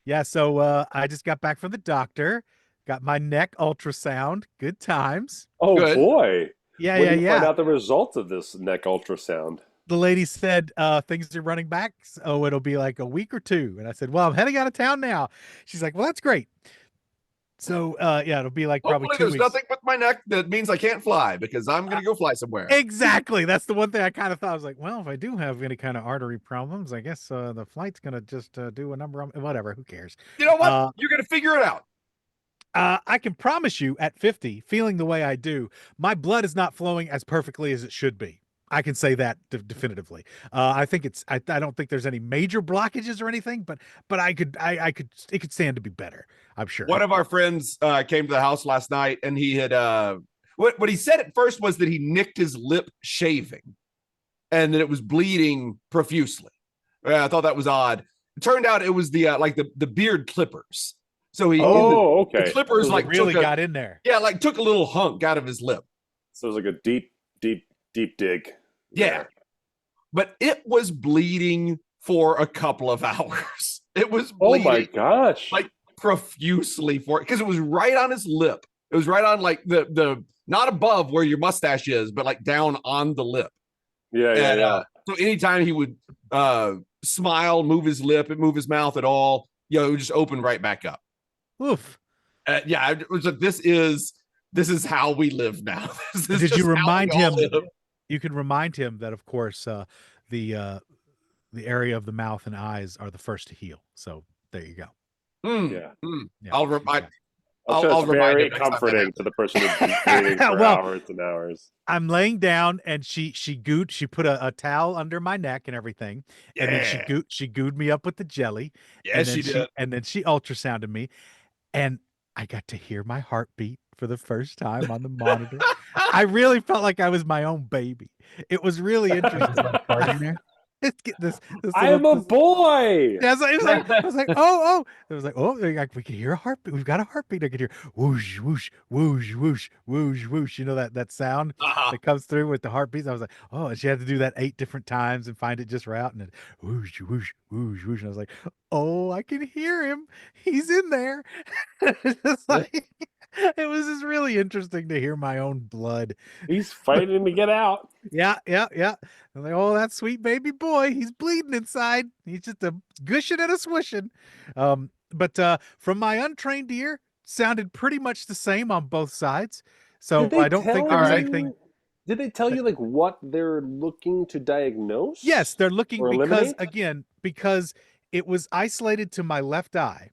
Yeah, so I just got back from the doctor, got my neck ultrasound. Good times. Oh Good. boy. Yeah, When yeah, do you find yeah. out the results of this neck ultrasound? The lady said things are running back. So it'll be like a week or two. And I said, well, I'm heading out of town now. She's like, well, that's great. So yeah, it'll be like probably Hopefully 2 there's weeks. nothing with my neck that means I can't fly because I'm going to go fly somewhere. Exactly. That's the one thing I kind of thought. I was like, well, if I do have any kind of artery problems, I guess the flight's gonna just do a number on whatever. Who cares? You know what? You're going to figure it out. I can promise you at 50, feeling the way I do, my blood is not flowing as perfectly as it should be. I can say that definitively. I think I don't think there's any major blockages or anything, but it could stand to be better. I'm sure. One of our friends came to the house last night and he had, what he said at first was that he nicked his lip shaving and that it was bleeding profusely. I thought that was odd. It turned out it was the beard clippers. So okay. The clippers So like really got in there. Yeah, like took a little hunk out of his lip. So it was like a deep dig. Yeah. But it was bleeding for a couple of hours. It was bleeding. Oh my gosh. Like profusely for it because it was right on his lip. It was right on like the not above where your mustache is, but like down on the lip. Yeah. So anytime he would smile, move his lip, and move his mouth at all, it would just open right back up. Oof. Yeah, it was like this is how we live now. Did you remind him? You can remind him that, of course, the area of the mouth and eyes are the first to heal. So there you go. Yeah. Yeah. I'll remind. I'll remind very him next time that comforting to the person who's been bleeding for Well, hours and hours. I'm laying down and she put a towel under my neck and everything. And then she gooed me up with the jelly. Yes, she did. And then she ultrasounded me. And I got to hear my heartbeat for the first time on the monitor. I really felt like I was my own baby. It was really interesting. I am a boy. Yeah, I was like, oh. It was like, oh, like, we can hear a heartbeat. We've got a heartbeat. I can hear whoosh, whoosh, whoosh, whoosh, whoosh, whoosh. You know that sound that comes through with the heartbeats. I was like, oh, and she had to do that 8 different times and find it just right. And then whoosh, whoosh, whoosh, whoosh. And I was like, oh, I can hear him. He's in there. It's like, it was just really interesting to hear my own blood. He's fighting to get out. Yeah. I'm like, oh, that sweet baby boy. He's bleeding inside. He's just a gushing and a swishing. But from my untrained ear, sounded pretty much the same on both sides. So I don't think there was anything. Did they tell you like what they're looking to diagnose? Yes, they're looking or because it was isolated to my left eye.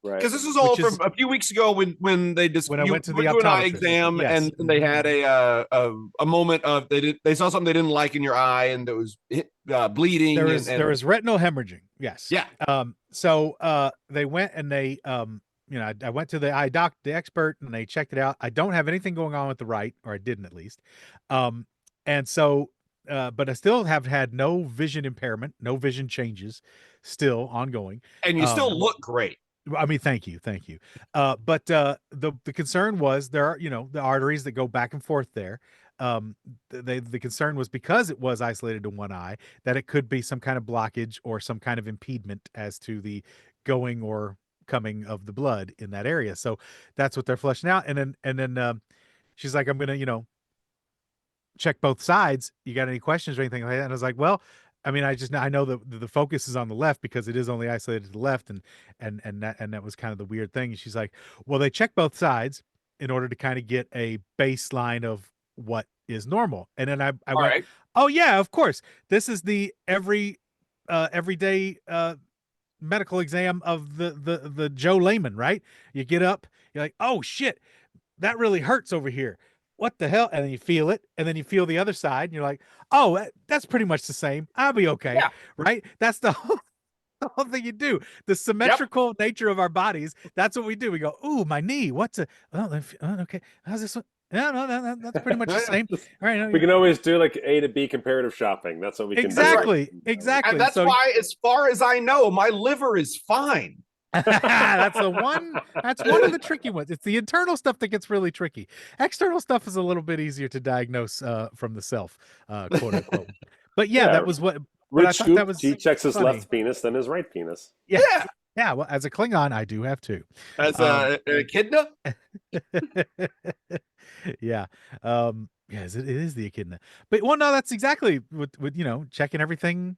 Right. Because this was all from a few weeks ago when they just when I went to the an eye optometrist. exam Yes. and they had a moment of they saw something they didn't like in your eye and there was bleeding. There was retinal hemorrhaging. Yes. Yeah. So they went and they I went to the eye doc, the expert, and they checked it out. I don't have anything going on with the right, or I didn't at least. And so but I still have had no vision impairment, no vision changes, still ongoing. And you still look great. I mean, thank you. But the concern was there are, the arteries that go back and forth there. The concern was because it was isolated to one eye that it could be some kind of blockage or some kind of impediment as to the going or coming of the blood in that area. So that's what they're flushing out. And then she's like, I'm gonna, check both sides. You got any questions or anything like that? And I was like, well, I mean, I know that the focus is on the left because it is only isolated to the left, and that was kind of the weird thing. And she's like, well, they check both sides in order to kind of get a baseline of what is normal. And then I went, Right. oh yeah, of course, this is the everyday medical exam of the Joe layman, right? You get up, you're like, oh shit, that really hurts over here. What the hell? And then you feel it, and then you feel the other side, and you're like, oh, that's pretty much the same. I'll be okay, Yeah. right? That's the whole thing you do. The symmetrical nature of our bodies. That's what we do. We go, ooh, my knee. What's a? Okay. How's this one? No, that's pretty much the same. All right. We can always do like A to B comparative shopping. That's what we can Exactly. do. Exactly. And that's So why, as far as I know, my liver is fine. that's one of the tricky ones. It's the internal stuff that gets really tricky. External stuff is a little bit easier to diagnose from the self, quote unquote. But yeah, Yeah. that was what. Rich I thought Scoop, that was he checks his funny. left penis, then his right penis. Yeah. Yeah. Well, as a Klingon, I do have two. As an echidna? Yeah. Yes, it is the echidna. But well, no, that's exactly with checking everything.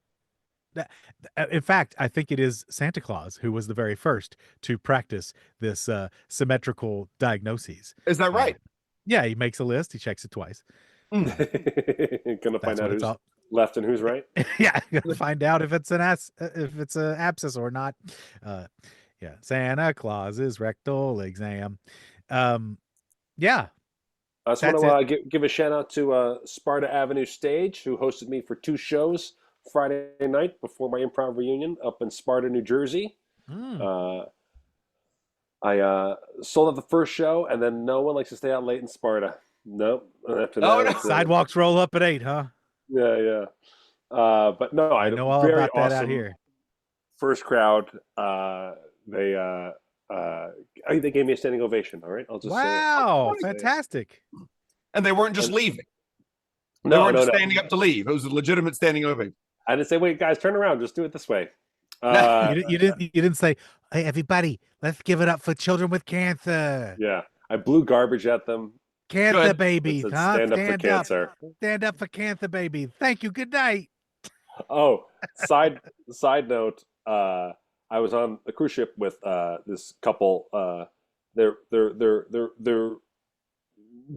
In fact, I think it is Santa Claus who was the very first to practice this symmetrical diagnoses. Is that right? Yeah, he makes a list. He checks it twice. Gonna That's find out what it's who's all. left and who's right. Yeah, gonna find out if it's an abscess or not. Yeah, Santa Claus's rectal exam. Yeah, I just That's want to give a shout out to Sparta Avenue Stage, who hosted me for 2 shows Friday night before my improv reunion up in Sparta, New Jersey. I sold out the first show, and then no one likes to stay out late in Sparta. Nope. After that, it's, sidewalks roll up at 8, huh? Yeah. But no, I know all very about that out awesome here. First crowd. They gave me a standing ovation. All right, I'll just say it. Wow, fantastic. And they weren't just leaving. They No, weren't no, just no. standing up to leave. It was a legitimate standing ovation. I didn't say, wait, guys, turn around. Just do it this way. You didn't say, hey, everybody, let's give it up for children with cancer. Yeah, I blew garbage at them. Cancer Good. babies, It said, huh? stand up for cancer. Stand up for cancer baby. Thank you. Good night. Oh, side note. I was on the cruise ship with this couple. They're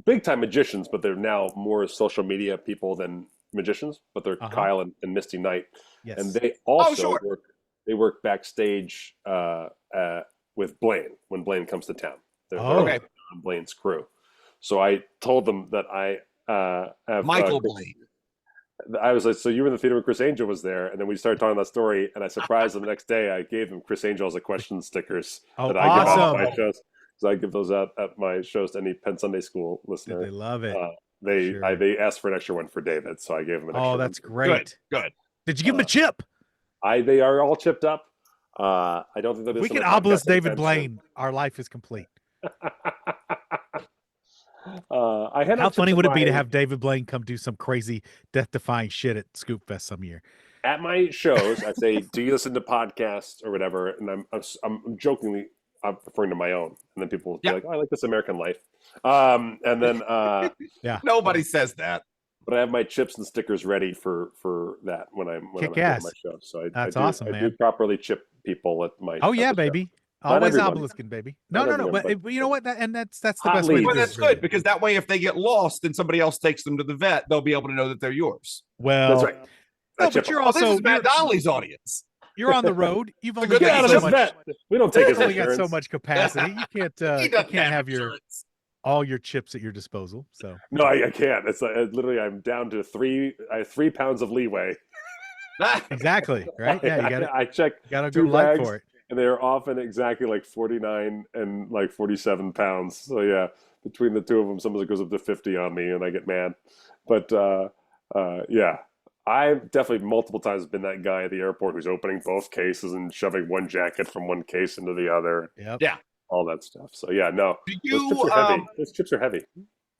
big time magicians, but they're now more social media people than magicians. But they're Kyle and Misty Knight, Yes. and they also sure. work backstage with Blaine when Blaine comes to town. They're Okay. on Blaine's crew. So I told them that I have Michael Chris- Blaine. I was like, so you were in the theater when Chris Angel was there, and then we started talking that story, and I surprised them the next day. I gave them Chris Angel as a question stickers Oh, that I give out awesome. at my shows. So I give those out at my shows to any Penn Sunday School listener. They love it. They asked for an extra one for David, so I gave him an extra Oh, that's one. great. Good. Did you give him a chip? They are all chipped up. I don't think they'll If do we some can on the obelisk podcast David anytime Blaine, our life is complete. I had How up funny to would it be to my- have David Blaine come do some crazy death-defying shit at Scoop Fest some year? at my shows? I say, do you listen to podcasts or whatever? And I'm jokingly I'm referring to my own, and then people will be like, "Oh, I like This American Life," and then Nobody says that. but I have my chips and stickers ready for that when I'm Kick at ass. my show. So That's I do, awesome, I man. do properly chip people at my. Oh at yeah, the show. baby. Not Always everybody. obelisking, baby. Not No. everyone, But but- you know what? That's the Hot best way to leads. Well, do that's it, really. good because that way, if they get lost and somebody else takes them to the vet, they'll be able to know that they're yours. Well, That's right. I no, chip but you're them. Oh, this also is Matt Donnelly's audience. you're on the road. You've only good Get thing out got of so this much. vet. We don't take his You've only got insurance. so much capacity. You can't. He You doesn't can't have your insurance. all your chips at your disposal. So No, I can't. It's literally I'm down to 3 pounds of leeway. exactly right. Yeah, you got to I check go 2 light bags, for it. and they're often exactly like 49 and like 47 pounds. So yeah, between the two of them, sometimes it goes up to 50 on me, and I get mad. But yeah, I've definitely multiple times been that guy at the airport who's opening both cases and shoving one jacket from one case into the other. Yep. Yeah. All that stuff. So yeah, no, Do those chips you are heavy. Those chips are heavy.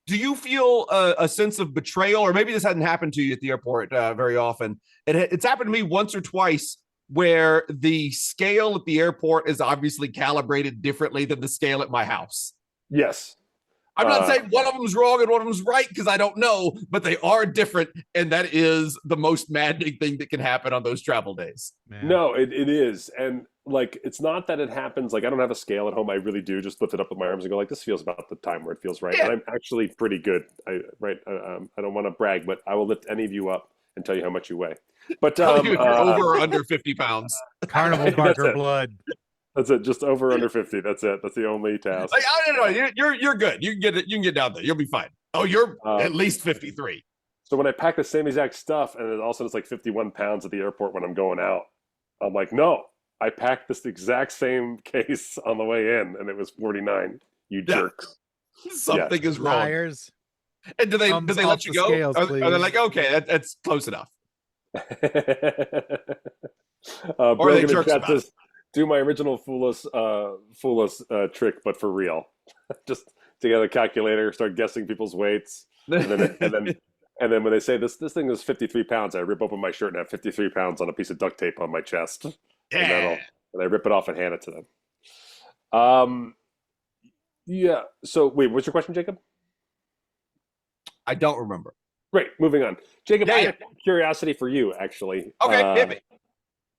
do you feel a sense of betrayal, or maybe this hadn't happened to you at the airport very often? It's happened to me once or twice where the scale at the airport is obviously calibrated differently than the scale at my house. Yes. I'm not saying one of them's wrong and one of them's right because I don't know, but they are different, and that is the most maddening thing that can happen on those travel days. Man. No, it is. And like, it's not that it happens. Like, I don't have a scale at home. I really do just lift it up with my arms and go like, this feels about the time where it feels right. Yeah. And I'm actually pretty good. I don't want to brag, but I will lift any of you up and tell you how much you weigh. But Tell you if you're over or under 50 pounds. Carnival That's barker it. blood. That's it. Just over under 50. That's it. That's the only task. Like, I don't know. You're good. You can get it. You can get down there. You'll be fine. Oh, you're at least 53. So when I pack the same exact stuff, and then all of a sudden it's like 51 pounds at the airport when I'm going out, I'm like, no, I packed this exact same case on the way in, and it was 49. You jerks. Something is wrong. Liars. And do they Thumbs let off you the go? scales, Are they please. like, okay, that's close enough? Or they jerks chat about it. says, do my original foolish trick, but for real. Just to get a calculator, start guessing people's weights, and then when they say this thing is 53 pounds, I rip open my shirt and have 53 pounds on a piece of duct tape on my chest. Yeah. And I rip it off and hand it to them. Yeah. So wait, what's your question, Jacob? I don't remember. Great. Moving on, Jacob. Yeah, I yeah. have a curiosity for you, actually. Okay, hit me.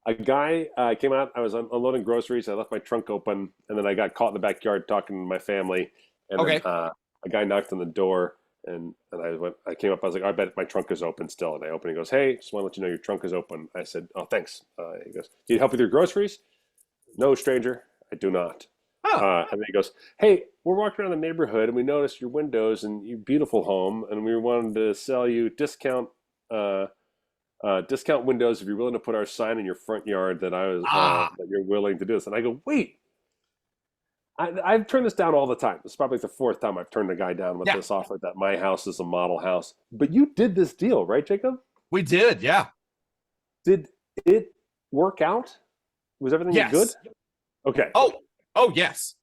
A guy came out. I was unloading groceries. I left my trunk open, and then I got caught in the backyard talking to my family. And Okay. then a guy knocked on the door, and I came up. I was like, I bet my trunk is open still. And I open. He goes, "Hey, just want to let you know your trunk is open." I said, "Oh, thanks." He goes, "Do you need help with your groceries?" "No, stranger, I do not." And then he goes, "Hey, we're walking around the neighborhood, and we noticed your windows and your beautiful home, and we wanted to sell you discount windows if you're willing to put our sign in your front yard that that you're willing to do this." And I go, "Wait, I've turned this down all the time. This is probably the fourth time I've turned a guy down with this offer that my house is a model house. But you did this deal, right, Jacob? We did, yeah. Did it work out? Was everything good? Okay. Oh yes.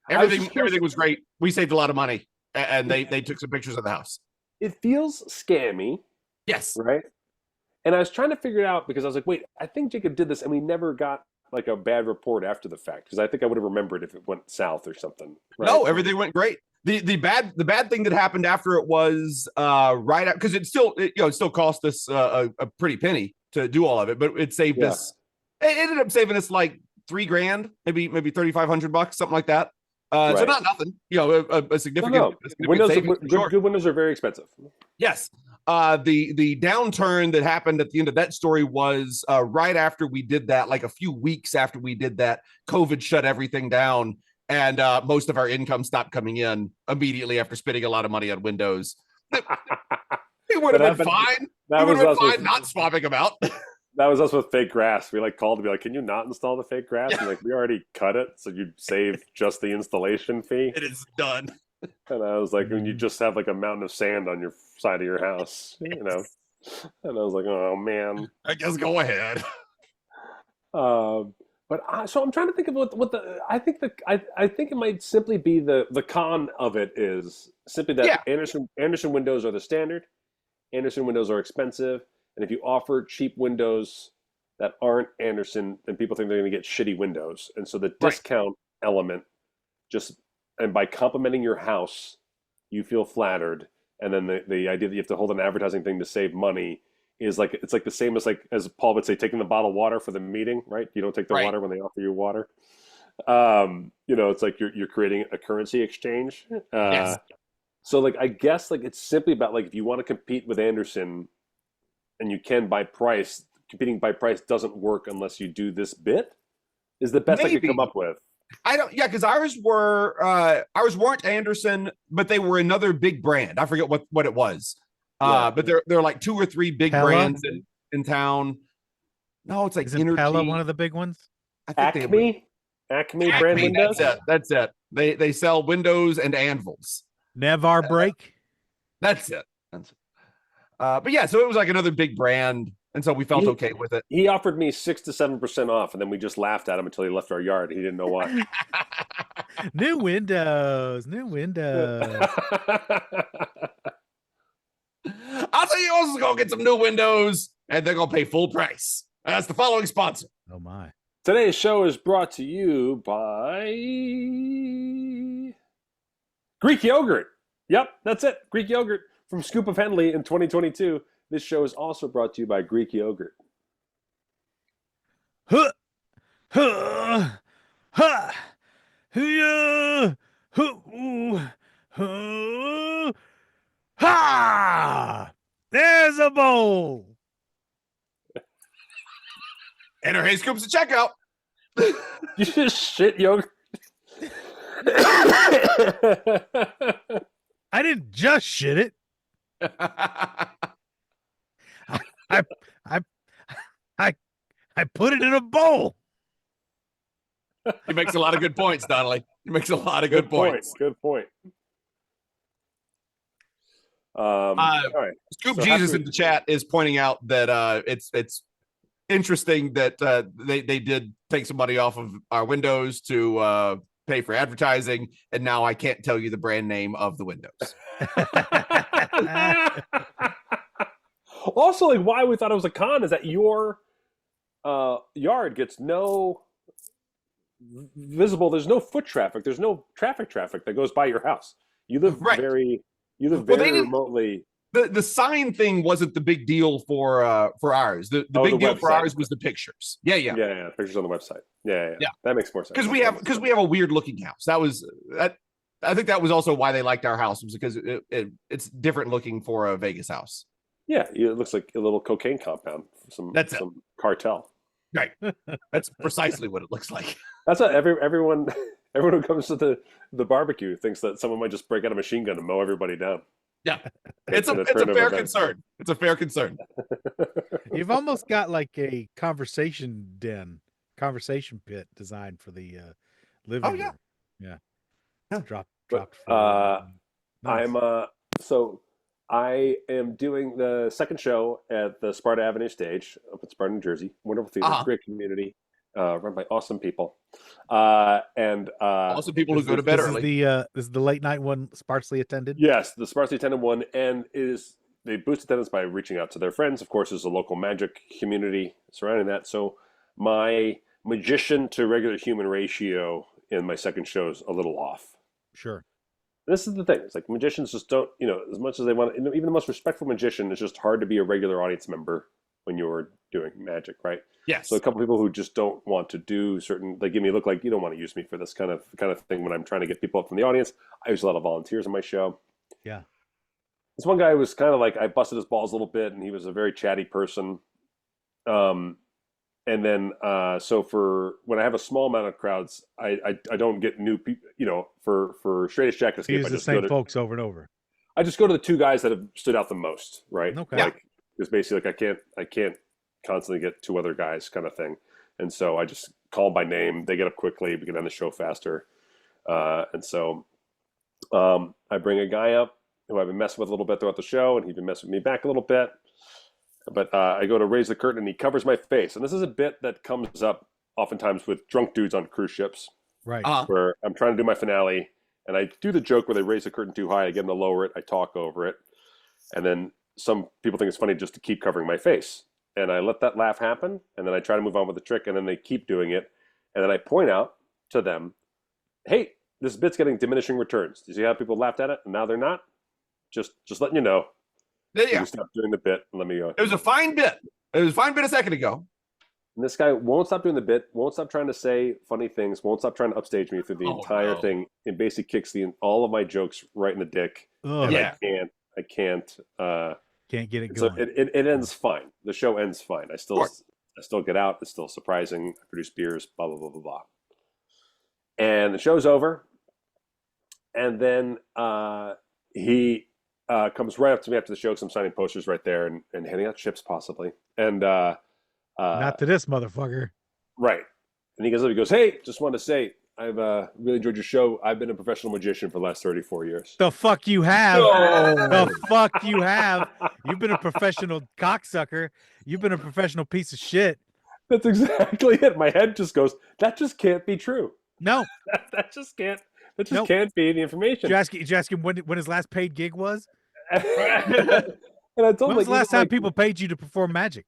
Everything was great. We saved a lot of money, and they took some pictures of the house. It feels scammy, Yes. right? And I was trying to figure it out because I was like, wait, I think Jacob did this, and we never got like a bad report after the fact, because I think I would have remembered if it went south or something. Right? No, everything went great. The bad thing that happened after it was right out, because it still cost us a pretty penny to do all of it, but it saved us. It ended up saving us like $3,000, maybe $3,500, something like that. So not nothing, a significant, savings. Good windows are very expensive. Yes. The downturn that happened at the end of that story was right after we did that, like a few weeks after we did that, COVID shut everything down, and most of our income stopped coming in immediately after spending a lot of money on windows. It would have been fine. We would have been fine not swapping them out. That was us with fake grass. We called to be like, "Can you not install the fake grass?" And we already cut it, so you'd save just the installation fee. It is done. And I was like, when you just have like a mountain of sand on your side of your house, And I was like, oh man. I guess go ahead. So I'm trying to think of what the I think it might simply be the con of it is simply that Andersen windows are the standard. Andersen windows are expensive. And if you offer cheap windows that aren't Andersen, then people think they're going to get shitty windows. And so the discount element, and by complimenting your house, you feel flattered. And then the idea that you have to hold an advertising thing to save money is it's like the same as Paul would say, taking the bottled water for the meeting, right? You don't take the water when they offer you water. It's like you're creating a currency exchange. Yes. So I guess it's simply about if you want to compete with Andersen, and you can by price, competing by price doesn't work unless you do this bit, is the best I could come up with. Because ours weren't Andersen, but they were another big brand. I forget what it was. But they're like 2 or 3 big Pella? brands in town. No, it's like Isn't Pella one of the big ones? I think Acme brand windows. That's it. They sell windows and anvils. Nevar Break. That's it. But yeah, so it was like another big brand, and so we felt okay with it. He offered me 6 to 7% off, and then we just laughed at him until he left our yard. He didn't know why. New windows. I'll tell you who's gonna get some new windows, and they're gonna pay full price. That's the following sponsor. Oh my. Today's show is brought to you by Greek yogurt. Yep, that's it. Greek yogurt from Scoop of Henley in 2022. This show is also brought to you by Greek yogurt. Huh. Huh. Huh. Huh. Huh. Huh. Ha! There's a bowl. Enter Hey Scoops at checkout. You just shit yogurt. I didn't just shit it. I I put it in a bowl. He makes a lot of good points, Donnelly. He makes a lot of good points. Good point. All right. Scoop So Jesus after- in the chat is pointing out that it's interesting that they did take some money off of our windows to pay for advertising, and now I can't tell you the brand name of the windows. Also, like, why we thought it was a con is that your yard gets no visible. There's no foot traffic. There's no traffic that goes by your house. You live Right. very Well, they didn't- remotely. The sign thing wasn't the big deal for ours. The Oh, big the deal for website. ours was the pictures. Yeah. Yeah. Pictures on the website. Yeah. Yeah. That makes more sense. Because we have a weird looking house. That was that. I think that was also why they liked our house, was because it's different looking for a Vegas house. Yeah, it looks like a little cocaine compound for That's it. some cartel. Right. That's precisely what it looks like. That's what everyone who comes to the barbecue thinks that someone might just break out a machine gun and mow everybody down. Yeah. It's a In a turn of fair events. concern. It's a fair concern. You've almost got like a conversation pit designed for the living Oh, yeah. room. Yeah. Yeah. Dropped. I'm nice. So I am doing the second show at the Sparta Avenue stage up in Sparta, New Jersey. Wonderful theater, Uh-huh. great community, run by awesome people. And Also, people who go to bed this early. This is the late night one sparsely attended. yes, the sparsely attended one, and they boost attendance by reaching out to their friends. Of course, there's a local magic community surrounding that. So my magician to regular human ratio in my second show is a little off. Sure. This is the thing. It's like magicians just don't, as much as they want, even the most respectful magician, it's just hard to be a regular audience member when you're doing magic, right? Yes. So a couple people who just don't want to do they give me a look like, you don't want to use me for this kind of thing when I'm trying to get people up from the audience. I use a lot of volunteers on my show. Yeah. This one guy was kind of like, I busted his balls a little bit, and he was a very chatty person. And then, so for when I have a small amount of crowds, I don't get new people, for Straight As Jack Escape. Use the same folks over and over. I just go to the two guys that have stood out the most, right? Okay. Like, it's basically like I can't constantly get two other guys kind of thing. And so I just call them by name. They get up quickly. We get on the show faster. And so I bring a guy up who I've been messing with a little bit throughout the show, and he's been messing with me back a little bit. But I go to raise the curtain, and he covers my face. And this is a bit that comes up oftentimes with drunk dudes on cruise ships, Right. where I'm trying to do my finale, and I do the joke where they raise the curtain too high. I get them to lower it. I talk over it. And then some people think it's funny just to keep covering my face. And I let that laugh happen, and then I try to move on with the trick, and then they keep doing it. And then I point out to them, hey, this bit's getting diminishing returns. Do you see how people laughed at it, and now they're not? Just letting you know. Yeah. You stop doing the bit and let me go. It was a fine bit. It was a fine bit a second ago. And this guy won't stop doing the bit, won't stop trying to say funny things, won't stop trying to upstage me through the entire thing, and basically kicks all of my jokes right in the dick. Ugh. And I can't. Can't get it So going. it ends fine. The show ends fine. I still get out. It's still surprising. I produce beers. Blah blah blah blah blah. And the show's over. And then he comes right up to me after the show because I'm signing posters right there and handing out chips possibly. And Not to this motherfucker. right. And he goes up. He goes, "Hey, just wanted to say I've really enjoyed your show. I've been a professional magician for the last 34 years." The fuck you have. No. The fuck you have. You've been a professional cocksucker. You've been a professional piece of shit. That's exactly it. My head just goes, that just can't be true. No. That just can't Nope. can't be the information. Did you ask him when his last paid gig was? And I told When him, was the last time like, people paid you to perform magic?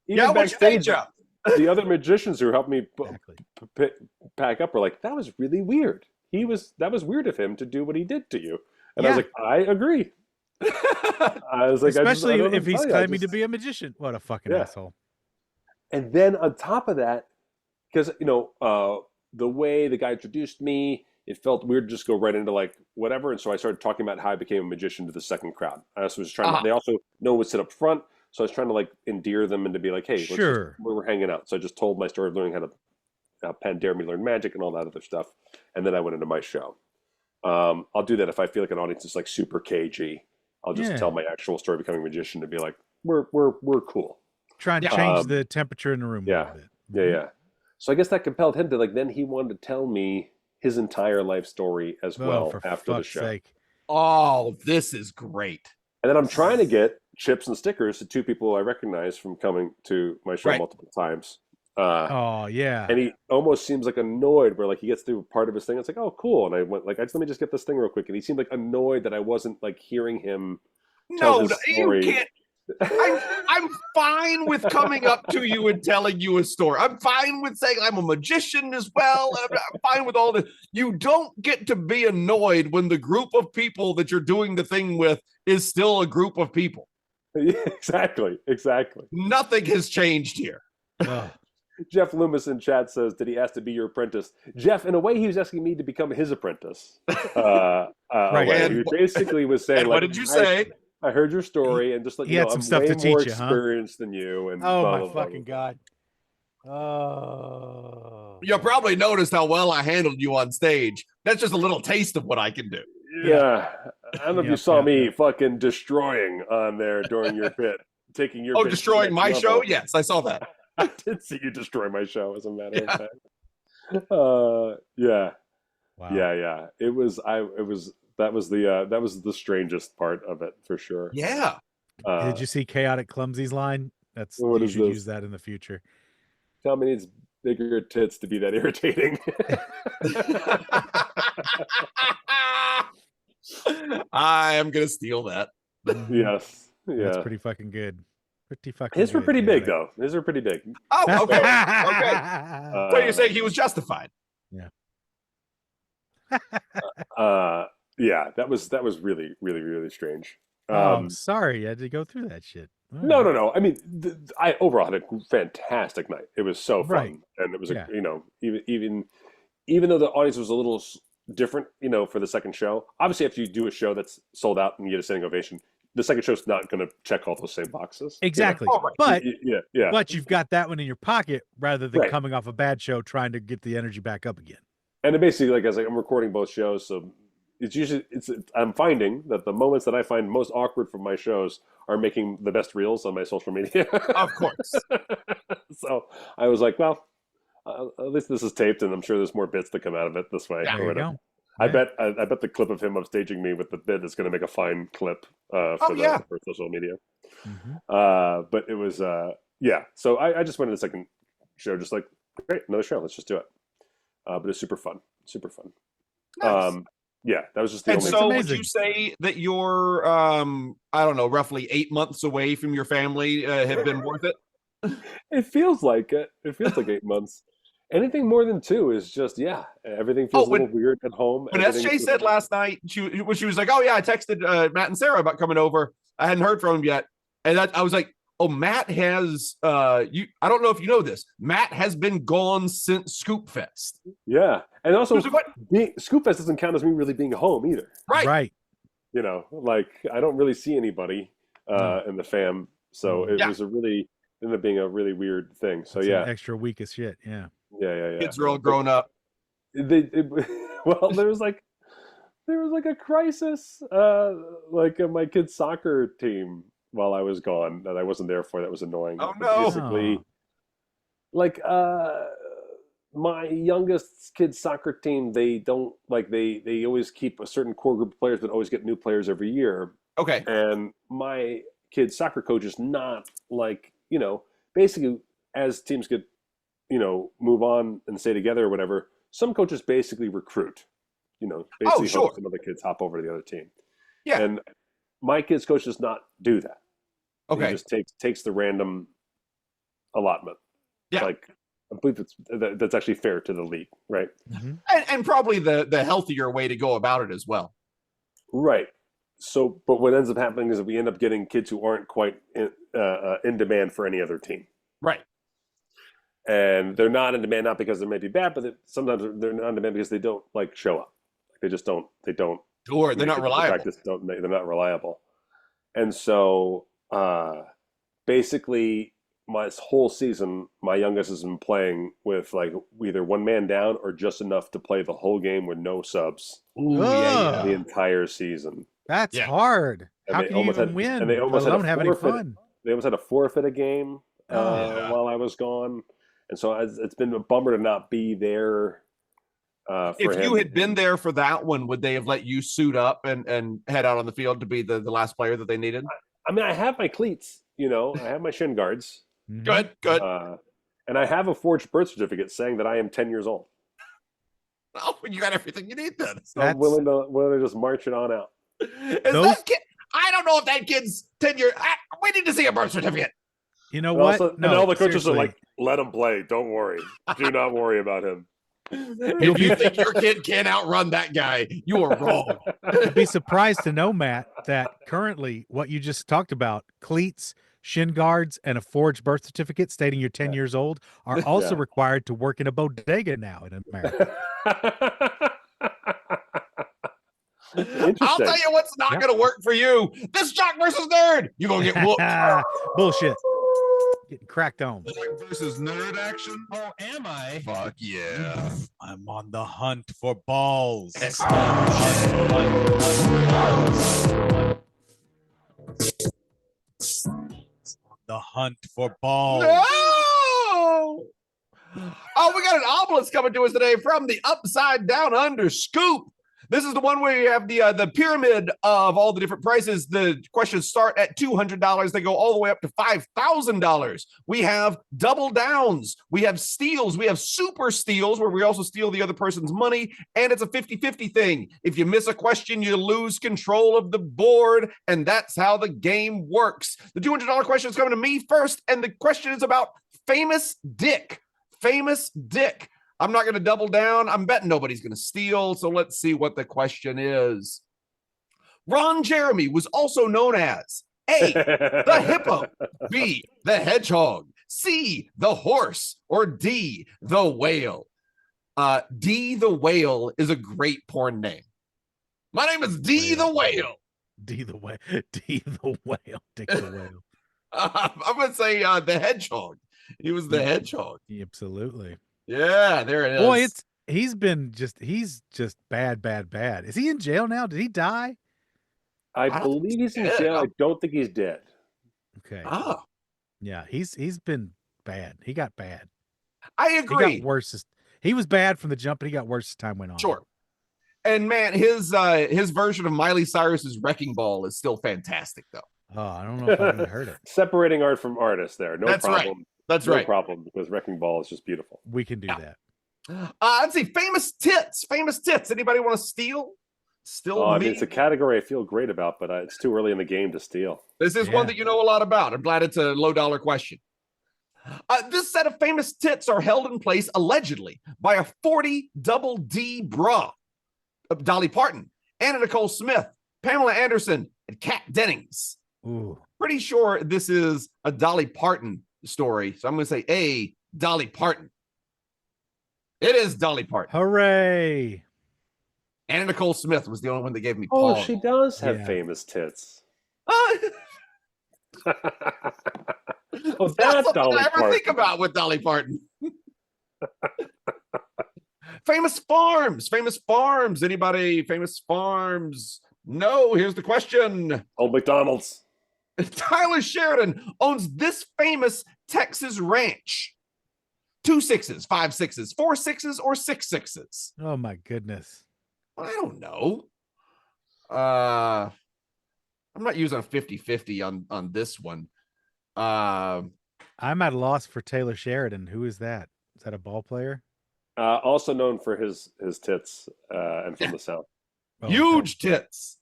even what's your day backstage, job? the other magicians who helped me Exactly. pack up were like, that was really weird. That was weird of him to do what he did to you. And I was Yeah. like, I agree. I was like, Especially I don't know if what to he's tell you. I claiming to just- be a magician. What a fucking Yeah. asshole. And then on top of that, because the way the guy introduced me, it felt weird to just go right into like whatever. And so I started talking about how I became a magician to the second crowd. I also was trying to, they also, no one would sit up front. So I was trying to like endear them and to be like, hey, Sure. we're hanging out. So I just told my story of learning how to dare me learn magic and all that other stuff, and then I went into my show. I'll do that if I feel like an audience is like super cagey. I'll just Yeah. tell my actual story of becoming a magician to be like, we're cool. Try and Yeah. change the temperature in the room a Yeah. little bit. Yeah. So I guess that compelled him to like. Then he wanted to tell me his entire life story as well for after the fuck's show. sake. Oh, this is great. And then I'm trying to get chips and stickers to two people I recognize from coming to my show Right. multiple times. Oh yeah. And he almost seems like annoyed where like he gets through part of his thing. It's like, oh, cool. And I went like, let me just get this thing real quick. And he seemed like annoyed that I wasn't like hearing him tell No, his you story. can't. I'm fine with coming up to you and telling you a story. I'm fine with saying I'm a magician as well. I'm fine with all this. You don't get to be annoyed when the group of people that you're doing the thing with is still a group of people. Yeah, exactly. Nothing has changed here. Ugh. Jeff Loomis in chat says, did he ask to be your apprentice? Jeff, in a way, he was asking me to become his apprentice. Right. He basically was saying, And like, what did you say? I heard your story and just like, He you had know, some I'm stuff way to more teach you, huh? experienced than you. And Oh blah, my blah, blah, fucking blah. god. Oh. You probably noticed how well I handled you on stage. That's just a little taste of what I can do. Yeah. I don't know if you Yep, saw yep, me yep. fucking destroying on there during your bit, taking your Oh, bit to the destroying next my level. show? Yes, I saw that. I did see you destroy my show, as a matter Yeah. of fact. Yeah. Wow. Yeah. That was the strangest part of it for sure. Yeah. Did you see Chaotic Clumsy's line? What you is should this? use that in the future. Tommy needs bigger tits to be that irritating. I am going to steal that. Yes. That's Yeah. pretty fucking good. Pretty fucking His were good, pretty big Chaotic. though. His are pretty big. Oh, okay. Okay. So you're saying he was justified? Yeah, that was really, really, really strange. Oh, I'm sorry you had to go through that shit. All No, right. no, no. I mean, I overall had a fantastic night. It was so fun, Right. and it was, Yeah. even though the audience was a little different, for the second show. Obviously, if you do a show that's sold out and you get a standing ovation, the second show's not going to check all those same boxes. Exactly. Oh, right. But Yeah. but you've got that one in your pocket rather than Right. coming off a bad show trying to get the energy back up again. And it basically, like, I'm recording both shows, so I'm finding that the moments that I find most awkward from my shows are making the best reels on my social media. Of course. So I was like, well, at least this is taped, and I'm sure there's more bits that come out of it this way. Yeah. or There you whatever. go. I Yeah. bet the clip of him upstaging me with the bit is going to make a fine clip for social media. Mhm. But it was yeah. So I just went to the second show, just like, great, another show, let's just do it. But it's super fun. Nice. Yeah, that was just the And only. so would amazing. you say that you're, I don't know, roughly 8 months away from your family have been worth it? It feels like it. It feels like 8 months. Anything more than 2 is just, yeah, everything feels a little weird at home. When SJ said last night, she was like, oh yeah, I texted Matt and Sarah about coming over. I hadn't heard from him yet. And I was like, oh, Matt has, I don't know if you know this, Matt has been gone since Scoop Fest. Yeah, and also, She was like, what? Scoop Fest doesn't count as me really being home either. Right. Right. Like, I don't really see anybody in the fam, so it Yeah. was ended up being a really weird thing. So That's yeah, an extra week of shit. Yeah. yeah. Kids are all grown up. Well, there was like a crisis, my kid's soccer team while I was gone that I wasn't there for. That was annoying. Oh, But no. basically, like my youngest kid's soccer team, they don't they always keep a certain core group of players, but always get new players every year. Okay. And my kid's soccer coach is not basically as teams get move on and stay together or whatever, some coaches basically recruit, basically sure. hope some other kids hop over to the other team. Yeah. And my kid's coach does not do that. Okay. He just takes the random allotment. Yeah. Like, I believe that's actually fair to the league, right? Mhm. And probably the healthier way to go about it as well. Right. So, but what ends up happening is that we end up getting kids who aren't quite in demand for any other team. Right. And they're not in demand not because they may be bad, but sometimes they're not in demand because they don't show up. They just don't. They don't. Sure. They're not reliable. They're not reliable. And so basically my whole season, my youngest has been playing with like either one man down or just enough to play the whole game with no subs Ooh, Ugh. the entire season. That's Yeah. hard. And How they can you almost even had, win? and they Let almost had alone a have any forfeit. fun. They almost had a forfeit a game Oh. while I was gone, and so it's been a bummer to not be there for If him. you had been there for that one, would they have let you suit up and head out on the field to be the last player that they needed? I mean, I have my cleats, I have my shin guards, Mhm. Good. and I have a forged birth certificate saying that I am 10 years old. Oh, you got everything you need then. So I'm willing to just march it on out. Is Those- that kid? I don't know if that kid's 10 years. We need to see a birth certificate. You know And what? also, and all the coaches are like, "Let him play. Don't worry. Do not worry about him." If you think your kid can't outrun that guy, you are wrong. You'd be surprised to know, Matt, that currently what you just talked about, cleats, shin guards, and a forged birth certificate stating you're 10 years old are also Yeah. required to work in a bodega now in America. I'll tell you what's not Yep. going to work for you. This jock versus nerd. You're going to get whooped. Bullshit. Getting cracked on. Versus nerd action. Oh, am I? Fuck yeah. I'm on the hunt for balls. The hunt for balls. No! Oh, we got an obelisk coming to us today from the Upside Down Under Scoop. This is the one where you have the pyramid of all the different prices. The questions start at $200. They go all the way up to $5,000. We have double downs. We have steals. We have super steals where we also steal the other person's money. And it's a 50-50 thing. If you miss a question, you lose control of the board. And that's how the game works. The $200 question is coming to me first. And the question is about famous dick. Famous dick. I'm not going to double down. I'm betting nobody's going to steal. So let's see what the question is. Ron Jeremy was also known as A, the hippo, B, the hedgehog, C, the horse, or D, the whale. D, the whale is a great porn name. My name is D, the whale. D the whale. D the whale. Dick the whale. I'm going to say the hedgehog. He was the hedgehog. Absolutely. Yeah, there it is. Boy, he's just bad. Is he in jail now? Did he die? I don't believe think he's in he's jail. dead. I don't think he's dead. Okay. Ah, Yeah, he's been bad. He got bad. I He agree. got worse. He was bad from the jump, but he got worse as time went on. Sure. And man, his version of Miley Cyrus's Wrecking Ball is still fantastic, though. Oh, I don't know if I even heard it. Separating art from artist there. No That's right. problem. That's No right. problem, because Wrecking Ball is just beautiful. We can do Yeah. that. Let's see, famous tits. Famous tits. Anybody want to steal? Still Oh, I me. mean, it's a category I feel great about, but it's too early in the game to steal. This is Yeah. one that you know a lot about. I'm glad it's a low dollar question. This set of famous tits are held in place allegedly by a 40 double D bra. Dolly Parton, Anna Nicole Smith, Pamela Anderson, and Kat Dennings. Ooh. Pretty sure this is a Dolly Parton story. So I'm going to say A, Dolly Parton. It is Dolly Parton. Hooray. Anna Nicole Smith was the only one that gave me Oh, pause. she does have Yeah. famous tits. That's Oh, not that's something Dolly I ever Parton. think about with Dolly Parton. Famous farms. Anybody famous farms? No, here's the question. Old McDonald's. Tyler Sheridan owns this famous Texas ranch. 2 6s, 5 6s, 4 6s, or 6 6s? Oh my goodness. I don't know. I'm not using a 50-50 on this one. I'm at a loss for Taylor Sheridan. Who is that? Is that a ball player? Also known for his tits and from the South. Oh, Huge tits.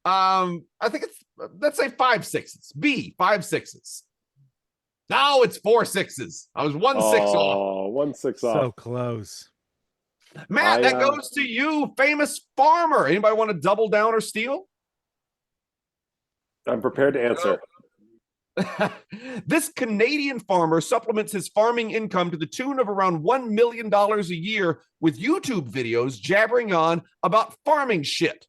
I think it's, let's say 5 6s. B, 5 6s. No, it's 4 6s. I was 1 6 off. Oh, 1 6 so off. close. Matt, that goes to you, famous farmer. Anybody want to double down or steal? I'm prepared to answer. This Canadian farmer supplements his farming income to the tune of around $1 million a year with YouTube videos jabbering on about farming shit.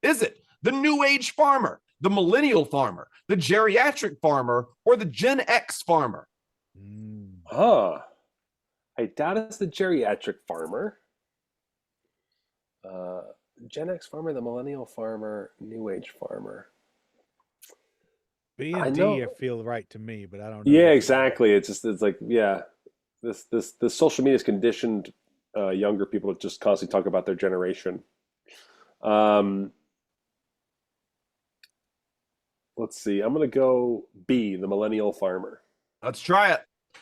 Is it the New Age farmer, the millennial farmer, the geriatric farmer, or the Gen X farmer? Huh. I doubt it's the geriatric farmer. Gen X farmer, the millennial farmer, new age farmer. B I and D, know. I feel right to me, but I don't know. Yeah, exactly. It's like, yeah, this social media has conditioned younger people to just constantly talk about their generation. Let's see. I'm gonna go B, the millennial farmer. Let's try it.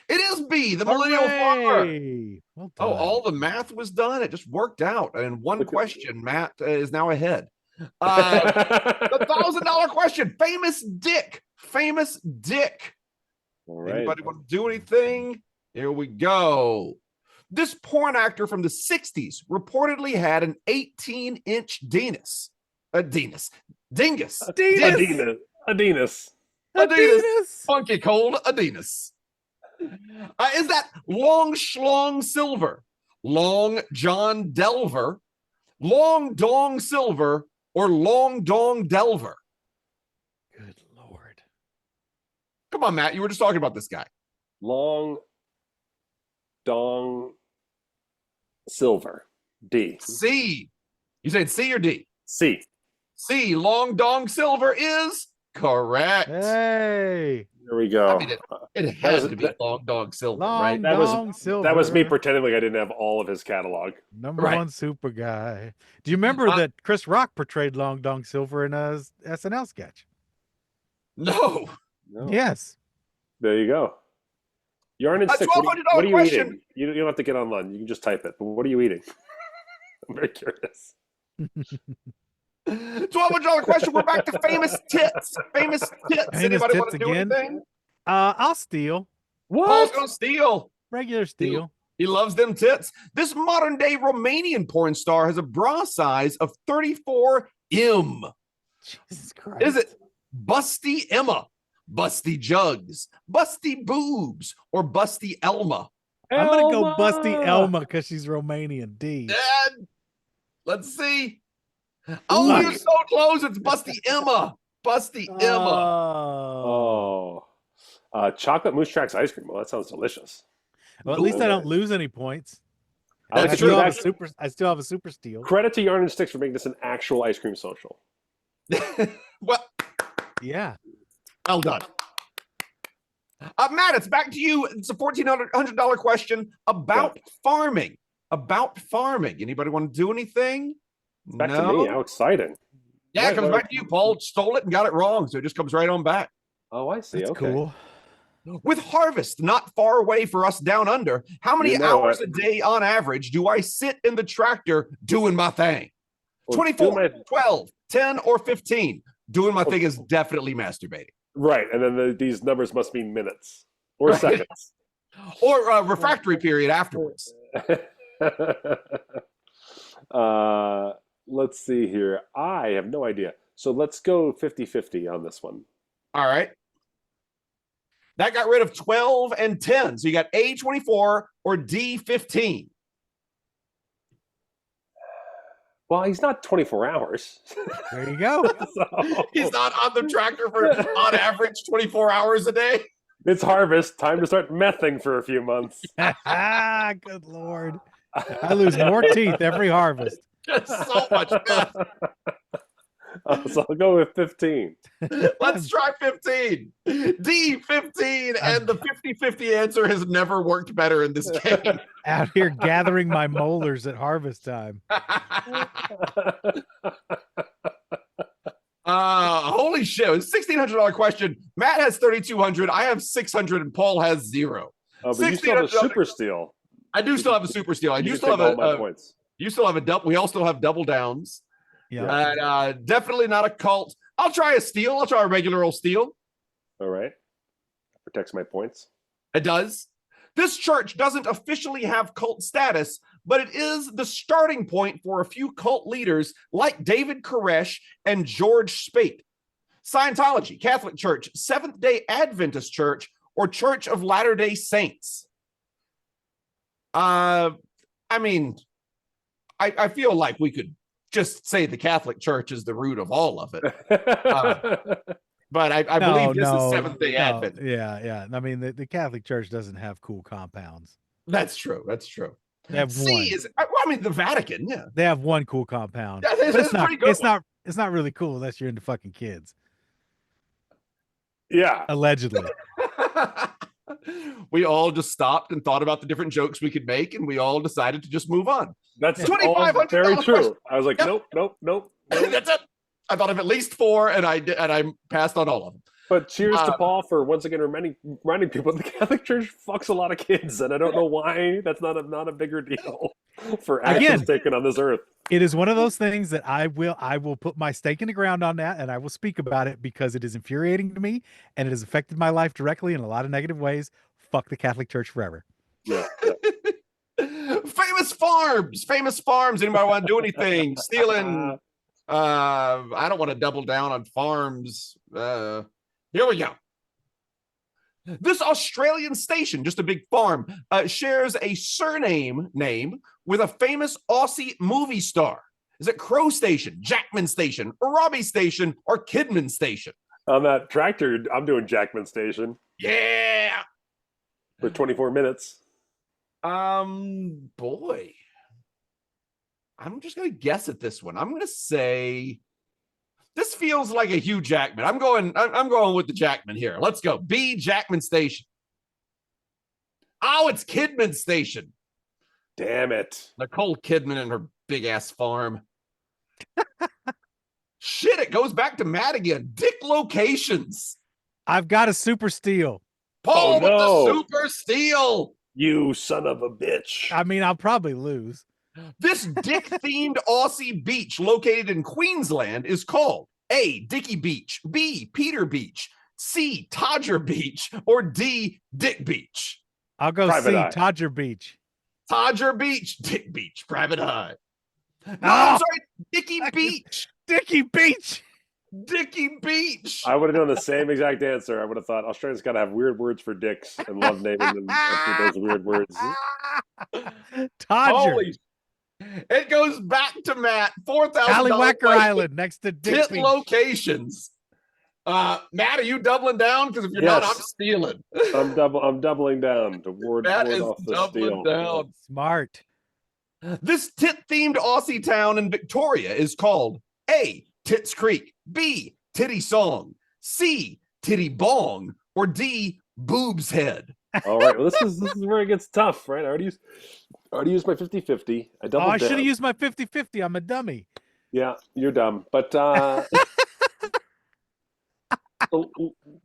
It is B, the millennial farmer. Hooray! Well Oh, done. all the math was done. It just worked out. And one Look at- question, Matt is now ahead. The $1,000 question. Famous dick. Famous dick. All right. Anybody want to do anything? Here we go. This porn actor from the 60s reportedly had an 18-inch dingus. Dingus. Adinas. Funky cold Adidas. Is that Long Schlong Silver, Long John Delver, Long Dong Silver, or Long Dong Delver? Good Lord. Come on, Matt. You were just talking about this guy. Long Dong Silver. D. C. You said C or D? C. C. Long Dong Silver is correct. Hey. There we go. I mean, it has to be Long Dong Silver, Long right? That was- Dong Silver. That was me pretending like I didn't have all of his catalog. Number Right. one super guy. Do you remember that Chris Rock portrayed Long Dong Silver in a SNL sketch? No. No. Yes. There you go. Yarn and A Sticks. $1,200 What are you question. eating? You don't have to get online. You can just type it. But what are you eating? I'm very curious. $1,200 question. We're back to famous tits. Famous tits. Famous Anybody want tits to do again? anything? I'll steal. Paul's gonna steal. Regular steal. He loves them tits. This modern day Romanian porn star has a bra size of 34M. Jesus Christ. Is it Busty Emma, Busty Jugs, Busty Boobs, or Busty Elma? I'm gonna go Elma! Busty Elma because she's Romanian. D. And let's see. Oh, Look. you're so close. It's Busty Emma. Busty Emma. Oh. Chocolate Moose Tracks ice cream. Well, that sounds delicious. Well, at least I don't lose any points. I like That's to true. do that. I still have a super steal. Credit to Yarn and Sticks for making this an actual ice cream social. Well, Yeah. well done. Matt, it's back to you. It's a $1,400 question about farming. About farming. Anybody want to do anything? Back to me. How exciting. Yeah, it comes back to you. Paul stole it and got it wrong, so it just comes right on back. Oh, I see. That's okay. cool. With harvest not far away for us down under, how many You know hours what? a day on average do I sit in the tractor doing my thing? Well, 24, do my- 12, 10, or 15? Doing my thing is definitely masturbating. Right. And then these numbers must mean minutes or Right. seconds. Or refractory period afterwards. Let's see here. I have no idea. So let's go 50-50 on this one. All right. That got rid of 12 and 10. So you got A24 or D15. Well, he's not 24 hours. There you go. So, He's not on the tractor for on average 24 hours a day. it's harvest. Time to start mething for a few months. Good Lord. I lose more teeth every harvest. Just so much meth. So I'll go with 15. Let's try 15. D15. And the 50-50 answer has never worked better in this game. Out here gathering my molars at harvest time. Holy shit. It's a $1,600 question. Matt has 3,200. I have 600 and Paul has 0. Oh, but you still have a $1,600. super steal. I do still have a super steal. I You do can still take have all my a points. you still have a double. We all still have double downs. Yeah. And definitely not a cult. I'll try a steal. I'll try a regular old steal. All right. Protects my points. It does. This church doesn't officially have cult status, but it is the starting point for a few cult leaders like David Koresh and George Speight. Scientology, Catholic Church, Seventh-day Adventist Church, or Church of Latter-day Saints. I mean, I feel like we could just say the Catholic Church is the root of all of it. But I No, believe this no, is Seventh-day no. Advent. Yeah. I mean, the Catholic Church doesn't have cool compounds. That's true. That's true. They have C one. is, well, I mean, the Vatican. Yeah. They have one cool compound. Yeah, this But is a pretty good one. it's not really cool unless you're into fucking kids. Yeah. Allegedly. We all just stopped and thought about the different jokes we could make, and we all decided to just move on. That's all $2,500 very true. question. I was like, Yep. nope. That's it. I thought of at least 4, and I passed on all of them. But cheers to Paul for once again reminding people the Catholic Church fucks a lot of kids, and I don't know why that's not a bigger deal for actions Again, taken on this earth. It is one of those things that I will put my stake in the ground on that, and I will speak about it because it is infuriating to me and it has affected my life directly in a lot of negative ways. Fuck the Catholic Church forever. Yeah. Famous farms. Anybody want to do anything? Stealing. I don't want to double down on farms. Here we go. This Australian station, just a big farm, shares a surname name with a famous Aussie movie star. Is it Crow Station, Jackman Station, Robbie Station, or Kidman Station? On that tractor, I'm doing Jackman Station Yeah. for 24 minutes. Boy. I'm just gonna guess at this one. I'm gonna say this feels like a Hugh Jackman. I'm going with the Jackman here. Let's go. B, Jackman Station. Oh, it's Kidman Station. Damn it. Nicole Kidman and her big ass farm. Shit, it goes back to Matt again. Dick Locations. I've got a super steal. Paul Oh, no. with the super steal. You son of a bitch. I mean, I'll probably lose. This dick-themed Aussie beach located in Queensland is called A, Dicky Beach, B, Peter Beach, C, Todger Beach, or D, Dick Beach. I'll go Private see Eye. Todger Beach. Todger Beach, Dick Beach, Private Eye. No, Ah! I'm sorry, Dicky Beach. Dicky Beach. Dicky Beach. I would have done the same exact answer. I would have thought Australians got to have weird words for dicks and love naming them after those weird words. Todger. Holy, it goes back to Matt. $4,000 Tallywacker question. Island next to Dick Tit Beach. locations. Matt, are you doubling down? Because if you're not, Yes. I'm stealing. I'm doubling down to ward Matt is off the doubling steal. down. Smart. This tit-themed Aussie town in Victoria is called A, Tits Creek, B, Titty Song, C, Titty Bong, or D, Boobs Head. All right. Well, this is where it gets tough, right? I already used my 50-50. I Oh, doubled I should have down. used my 50-50. I'm a dummy. Yeah, you're dumb. But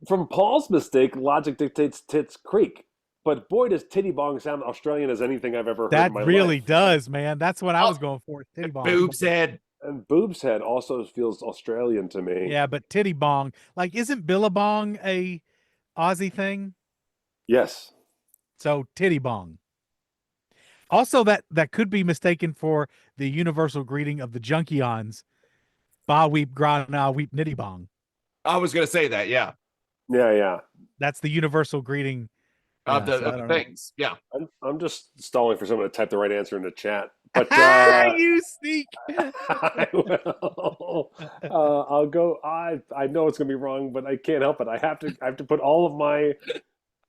from Paul's mistake, logic dictates Tits Creek. But boy, does Titty Bong sound Australian as anything I've ever heard That in my really life. does, man. That's what I was going for. Titty bong. Boobs Head. And Boobs Head also feels Australian to me. Yeah, but titty bong. Like, isn't Billabong a Aussie thing? Yes. So titty bong. Also, that could be mistaken for the universal greeting of the Junkions. Ba weep gra na weep nitty bong. I was going to say that, yeah. Yeah. That's the universal greeting. Of Yeah, the so I of don't the know. things, yeah. I'm just stalling for someone to type the right answer in the chat. But You sneak. I will. I'll go. I know it's gonna be wrong, but I can't help it. I have to put all of my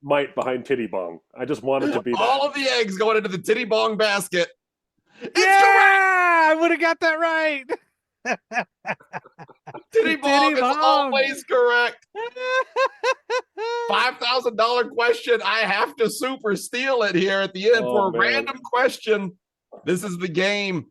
might behind Titty Bong. I just want it to be All that. of the eggs going into the Titty Bong basket. It's correct. Yeah, I would have got that right. Titty Bong is Bong. always correct. $5,000 question. I have to super steal it here at the end Oh, for a man. random question. This is the game.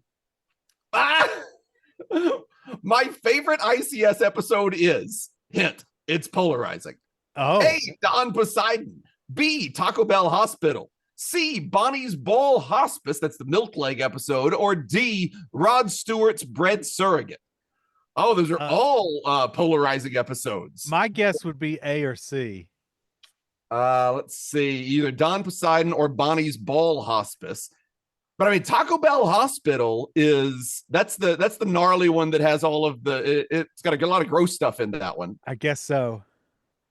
My favorite ICS episode is, hint, it's polarizing. Oh, A, Don Poseidon. B, Taco Bell Hospital. C, Bonnie's Bowl Hospice. That's the milk leg episode. Or D, Rod Stewart's bread surrogate. Oh, those are all polarizing episodes. my guess would be A or C. Let's see, either Don Poseidon or Bonnie's Bowl Hospice. But I mean, Taco Bell Hospital that's the gnarly one that has all of it's got a lot of gross stuff in that one. I guess so.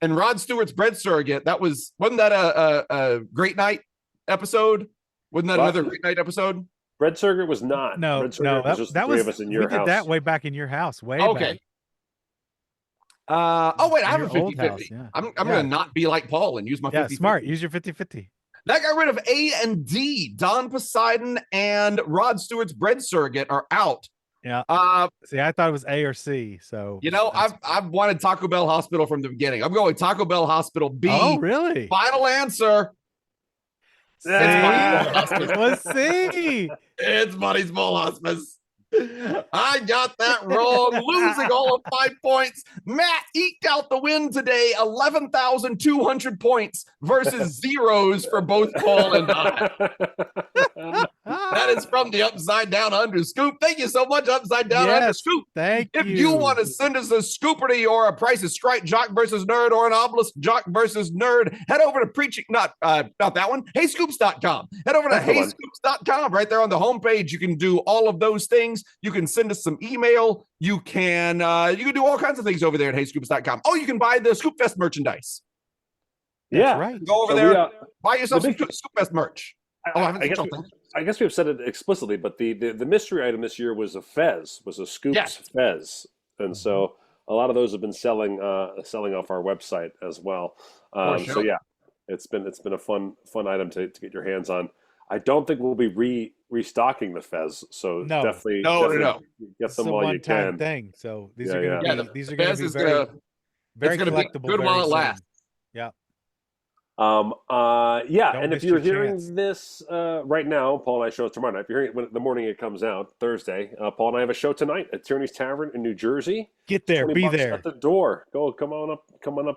And Rod Stewart's bread surrogate, wasn't that a Great Night episode? Wasn't that What? another Great Night episode? Bread Surrogate was not. No, Bread Surrogate was just the three of us in your we house. did that way back in your house, way Okay. back. Oh wait, I have Your a 50 old house, 50. yeah. I'm Yeah. gonna not be like Paul and use my 50 Yeah, smart. Use your 50-50. That got rid of A and D. Don Poseidon and Rod Stewart's Bread Surrogate are out. Yeah. Uh, See, I thought it was A or C. So you know, I've wanted Taco Bell Hospital from the beginning. I'm going Taco Bell Hospital B. Oh, really? Final answer. See? It's It was C. It's Money Small Hospice. I got that wrong, losing all of 5 points. Matt eked out the win today, 11,200 points versus zeros for both Paul and I. That is from the Upside Down Under Scoop. Thank you so much, Upside Down Under Yes, Scoop. Thank If you. you want to send us a Scooperty or a Price is Strike Jock versus Nerd or an Obelisk Jock versus Nerd, head over to preaching, not that one, HeyScoops.com. Head over to That's the one. HeyScoops.com. Right there on the homepage, you can do all of those things. You can send us some email. You can do all kinds of things over there at HeyScoops.com. Oh, you can buy the Scoop Fest merchandise. That's Yeah. right. Go over So there, we, buy yourself the some big- Scoop Fest merch. Oh, I haven't I said guess, something. I guess we've said it explicitly, but the mystery item this year was a fez, was a Scoops Yes. fez, and so a lot of those have been selling off our website as well. So sure. yeah, it's been a fun item to get your hands on. I don't think we'll be restocking the fez, so No. definitely, No. get It's them a while you one-time can. thing. So these Yeah, are going to Yeah, be the these are going Fez to be is very gonna- very it's gonna be collectible. good very while it soon. lasts. Yeah. Yeah, Don't and if miss you're your hearing chance. this right now, Paul and I show it tomorrow night. If you're hearing it when the morning it comes out, Thursday, Paul and I have a show tonight at Tierney's Tavern in New Jersey. Get there, 20 be bucks there. at the door. Come on up,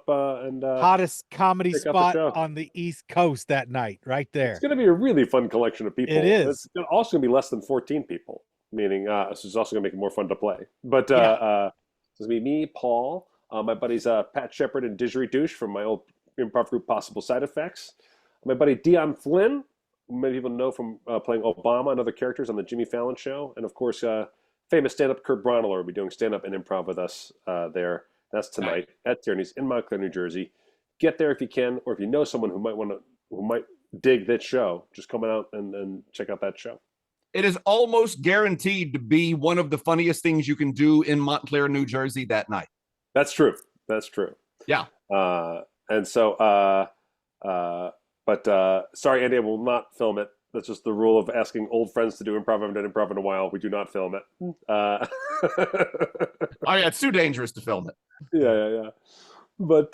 and Hottest comedy check out the spot show. on the East Coast that night, right It's going going to be a really fun collection of people. It is. It's also going to be less than 14 people, meaning this is also going to make it more fun to play. But Yeah. it's going to be me, Paul, my buddies Pat Shepard and Didgeridoosh from my old improv group Possible Side Effects, my buddy Dion Flynn, who many people know from playing Obama and other characters on the Jimmy Fallon Show, and of course famous stand-up Kurt Braunohler will be doing stand-up and improv with us there. That's tonight at Tierney's in Montclair, New Jersey. Get there if you can, or if you know someone who might dig that show, just come out and check out that show. It is almost guaranteed to be one of the funniest things you can do in Montclair, New Jersey that night. That's true. That's true. Yeah. And so, but sorry, Andy, I will not film it. That's just the rule of asking old friends to do improv. I haven't done improv in a while. We do not film it. Oh yeah, it's too dangerous to film it. Yeah. But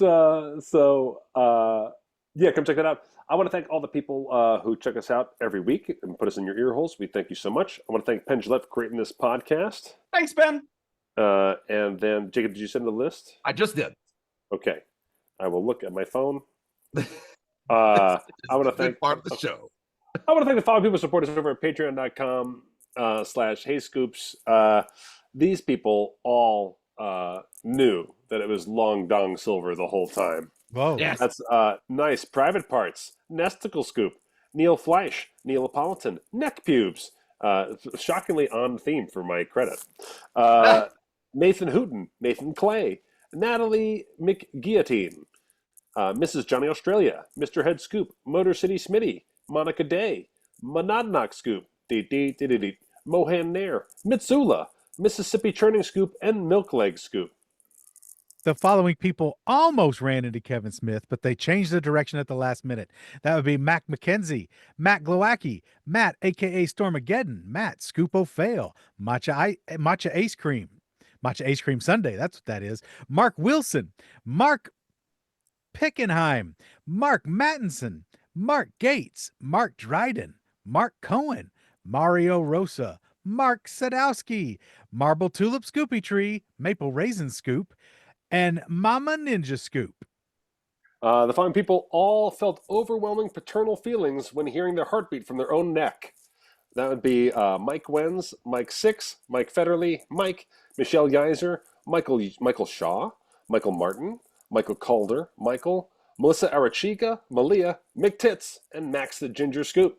yeah, come check that out. I want to thank all the people who check us out every week and put us in your ear holes. We thank you so much. I want to thank Penn Jillette for creating this podcast. Thanks, Ben. And then, Jacob, did you send the list? I just did. Okay. I will look at my phone. I want to thank part of the show. I want to thank the following people who support us over at patreon.com/HeyScoops. These people all knew that it was Long Dong Silver the whole time. Whoa. Yes. That's nice. Private Parts, Nesticle Scoop, Neil Fleisch, Neapolitan, Neck Pubes. Shockingly on theme for my credit. Nathan Hooten, Nathan Clay, Natalie McGuillotine, Mrs. Johnny Australia, Mr. Head Scoop, Motor City Smitty, Monica Day, Monadnock Scoop, Mohan Nair, Mitsula, Mississippi Churning Scoop, and Milk Leg Scoop. The following people almost ran into Kevin Smith, but they changed the direction at the last minute. That would be Mac McKenzie, Matt Glowacki, Matt, a.k.a. Stormageddon, Matt, Scoopo Fail, Matcha Ice Cream Sunday, that's what that is, Mark Wilson, Mark Pickenheim, Mark Mattinson, Mark Gates, Mark Dryden, Mark Cohen, Mario Rosa, Mark Sadowski, Marble Tulip Scoopy Tree, Maple Raisin Scoop, and Mama Ninja Scoop. The following people all felt overwhelming paternal feelings when hearing their heartbeat from their own neck. That would be Mike Wenz, Mike Six, Mike Federley, Mike, Michelle Yeiser, Michael Shaw, Michael Martin, Michael Calder, Michael, Melissa Arachiga, Malia, Mick Tits, and Max the Ginger Scoop.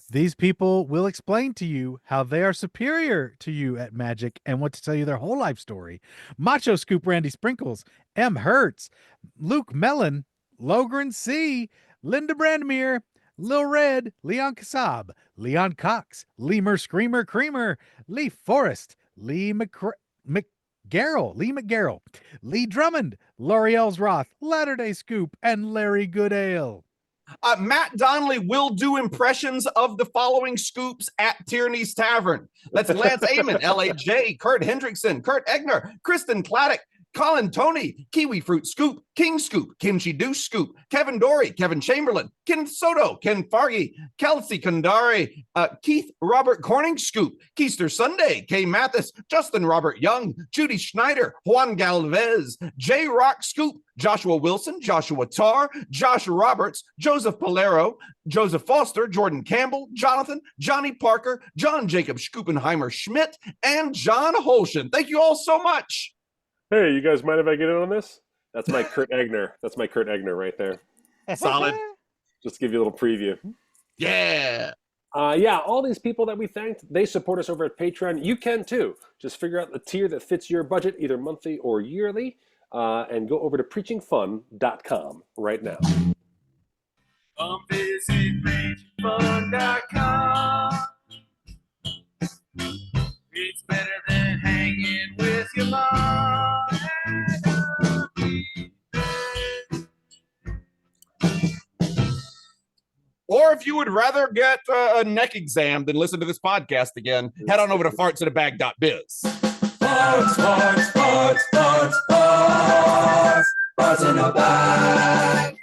These people will explain to you how they are superior to you at magic and want to tell you their whole life story. Macho Scoop Randy Sprinkles, M. Hertz, Luke Mellon, Logren C., Linda Brandmere, Lil Red, Leon Kassab, Leon Cox, Lemur Screamer Creamer, Lee Forrest, McGarrell, Lee Drummond, L'Oreal's Roth, Latter Day Scoop, and Larry Goodale. Matt Donnelly will do impressions of the following scoops at Tierney's Tavern. That's Lance Amon, L.A.J., Kurt Hendrickson, Kurt Egner, Kristen Claddock, Colin Tony, Kiwi Fruit Scoop, King Scoop, Kimchi Douche Scoop, Kevin Dory, Kevin Chamberlain, Ken Soto, Ken Fargy, Kelsey Kandari, Keith Robert Corning Scoop, Keister Sunday, Kay Mathis, Justin Robert Young, Judy Schneider, Juan Galvez, J Rock Scoop, Joshua Wilson, Joshua Tarr, Josh Roberts, Joseph Polero, Joseph Foster, Jordan Campbell, Jonathan, Johnny Parker, John Jacob Schupenheimer Schmidt, and John Holshin. Thank you all so much. Hey, you guys mind if I get in on this? That's my Kurt Egner. That's my Kurt Egner right there. Solid. Just to give you a little preview. Yeah. Yeah, all these people that we thanked, they support us over at Patreon. You can too. Just figure out the tier that fits your budget, either monthly or yearly, and go over to preachingfun.com right now. Come visit preachingfun.com. It's better than hanging with your mom. Or if you would rather get a neck exam than listen to this podcast again, head on over to fartsinabag.biz. Farts in a bag.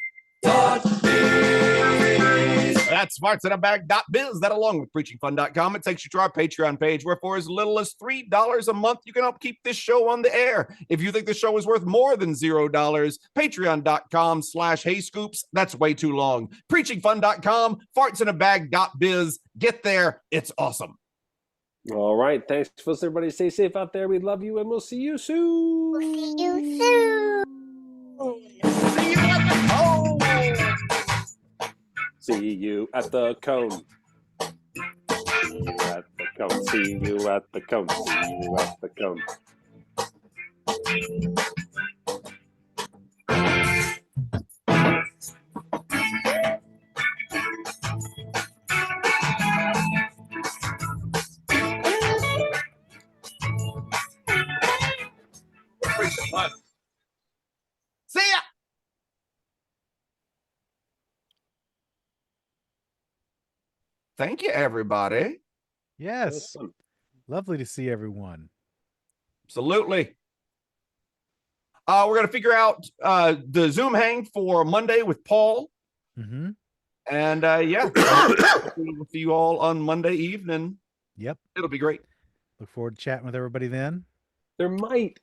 That's fartsinabag.biz. That along with preachingfun.com, it takes you to our Patreon page, where for as little as $3 a month, you can help keep this show on the air. If you think the show is worth more than $0, patreon.com/heyscoops. That's way too long. Preachingfun.com, fartsinabag.biz. Get there. It's awesome. All right. Thanks, folks. Everybody stay safe out there. We love you, and we'll see you soon. See you soon. See you at the home. See you at the cone. See you at the cone. See you at the cone. See you at the cone. See ya. Thank you, everybody. Yes. Lovely to see everyone. Absolutely. We're going to figure out the Zoom hang for Monday with Paul. Mm-hmm. And yeah, we'll see you all on Monday evening. Yep. It'll be great. Look forward to chatting with everybody then. There might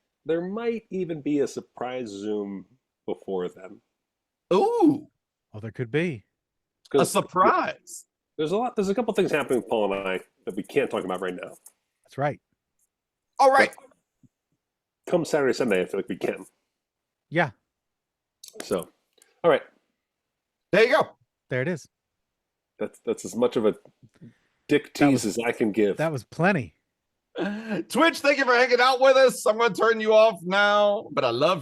even be a surprise Zoom before then. Ooh, Oh, there could be. a surprise. There's a couple things happening with Paul and I that we can't talk about right now. That's right. All right. Come Saturday, Sunday, I feel like we can. Yeah, So, all right. There you go. there it is. That's as much of a dick tease as I can give. That was plenty. Twitch, thank you for hanging out with us. I'm going to turn you off now, but I love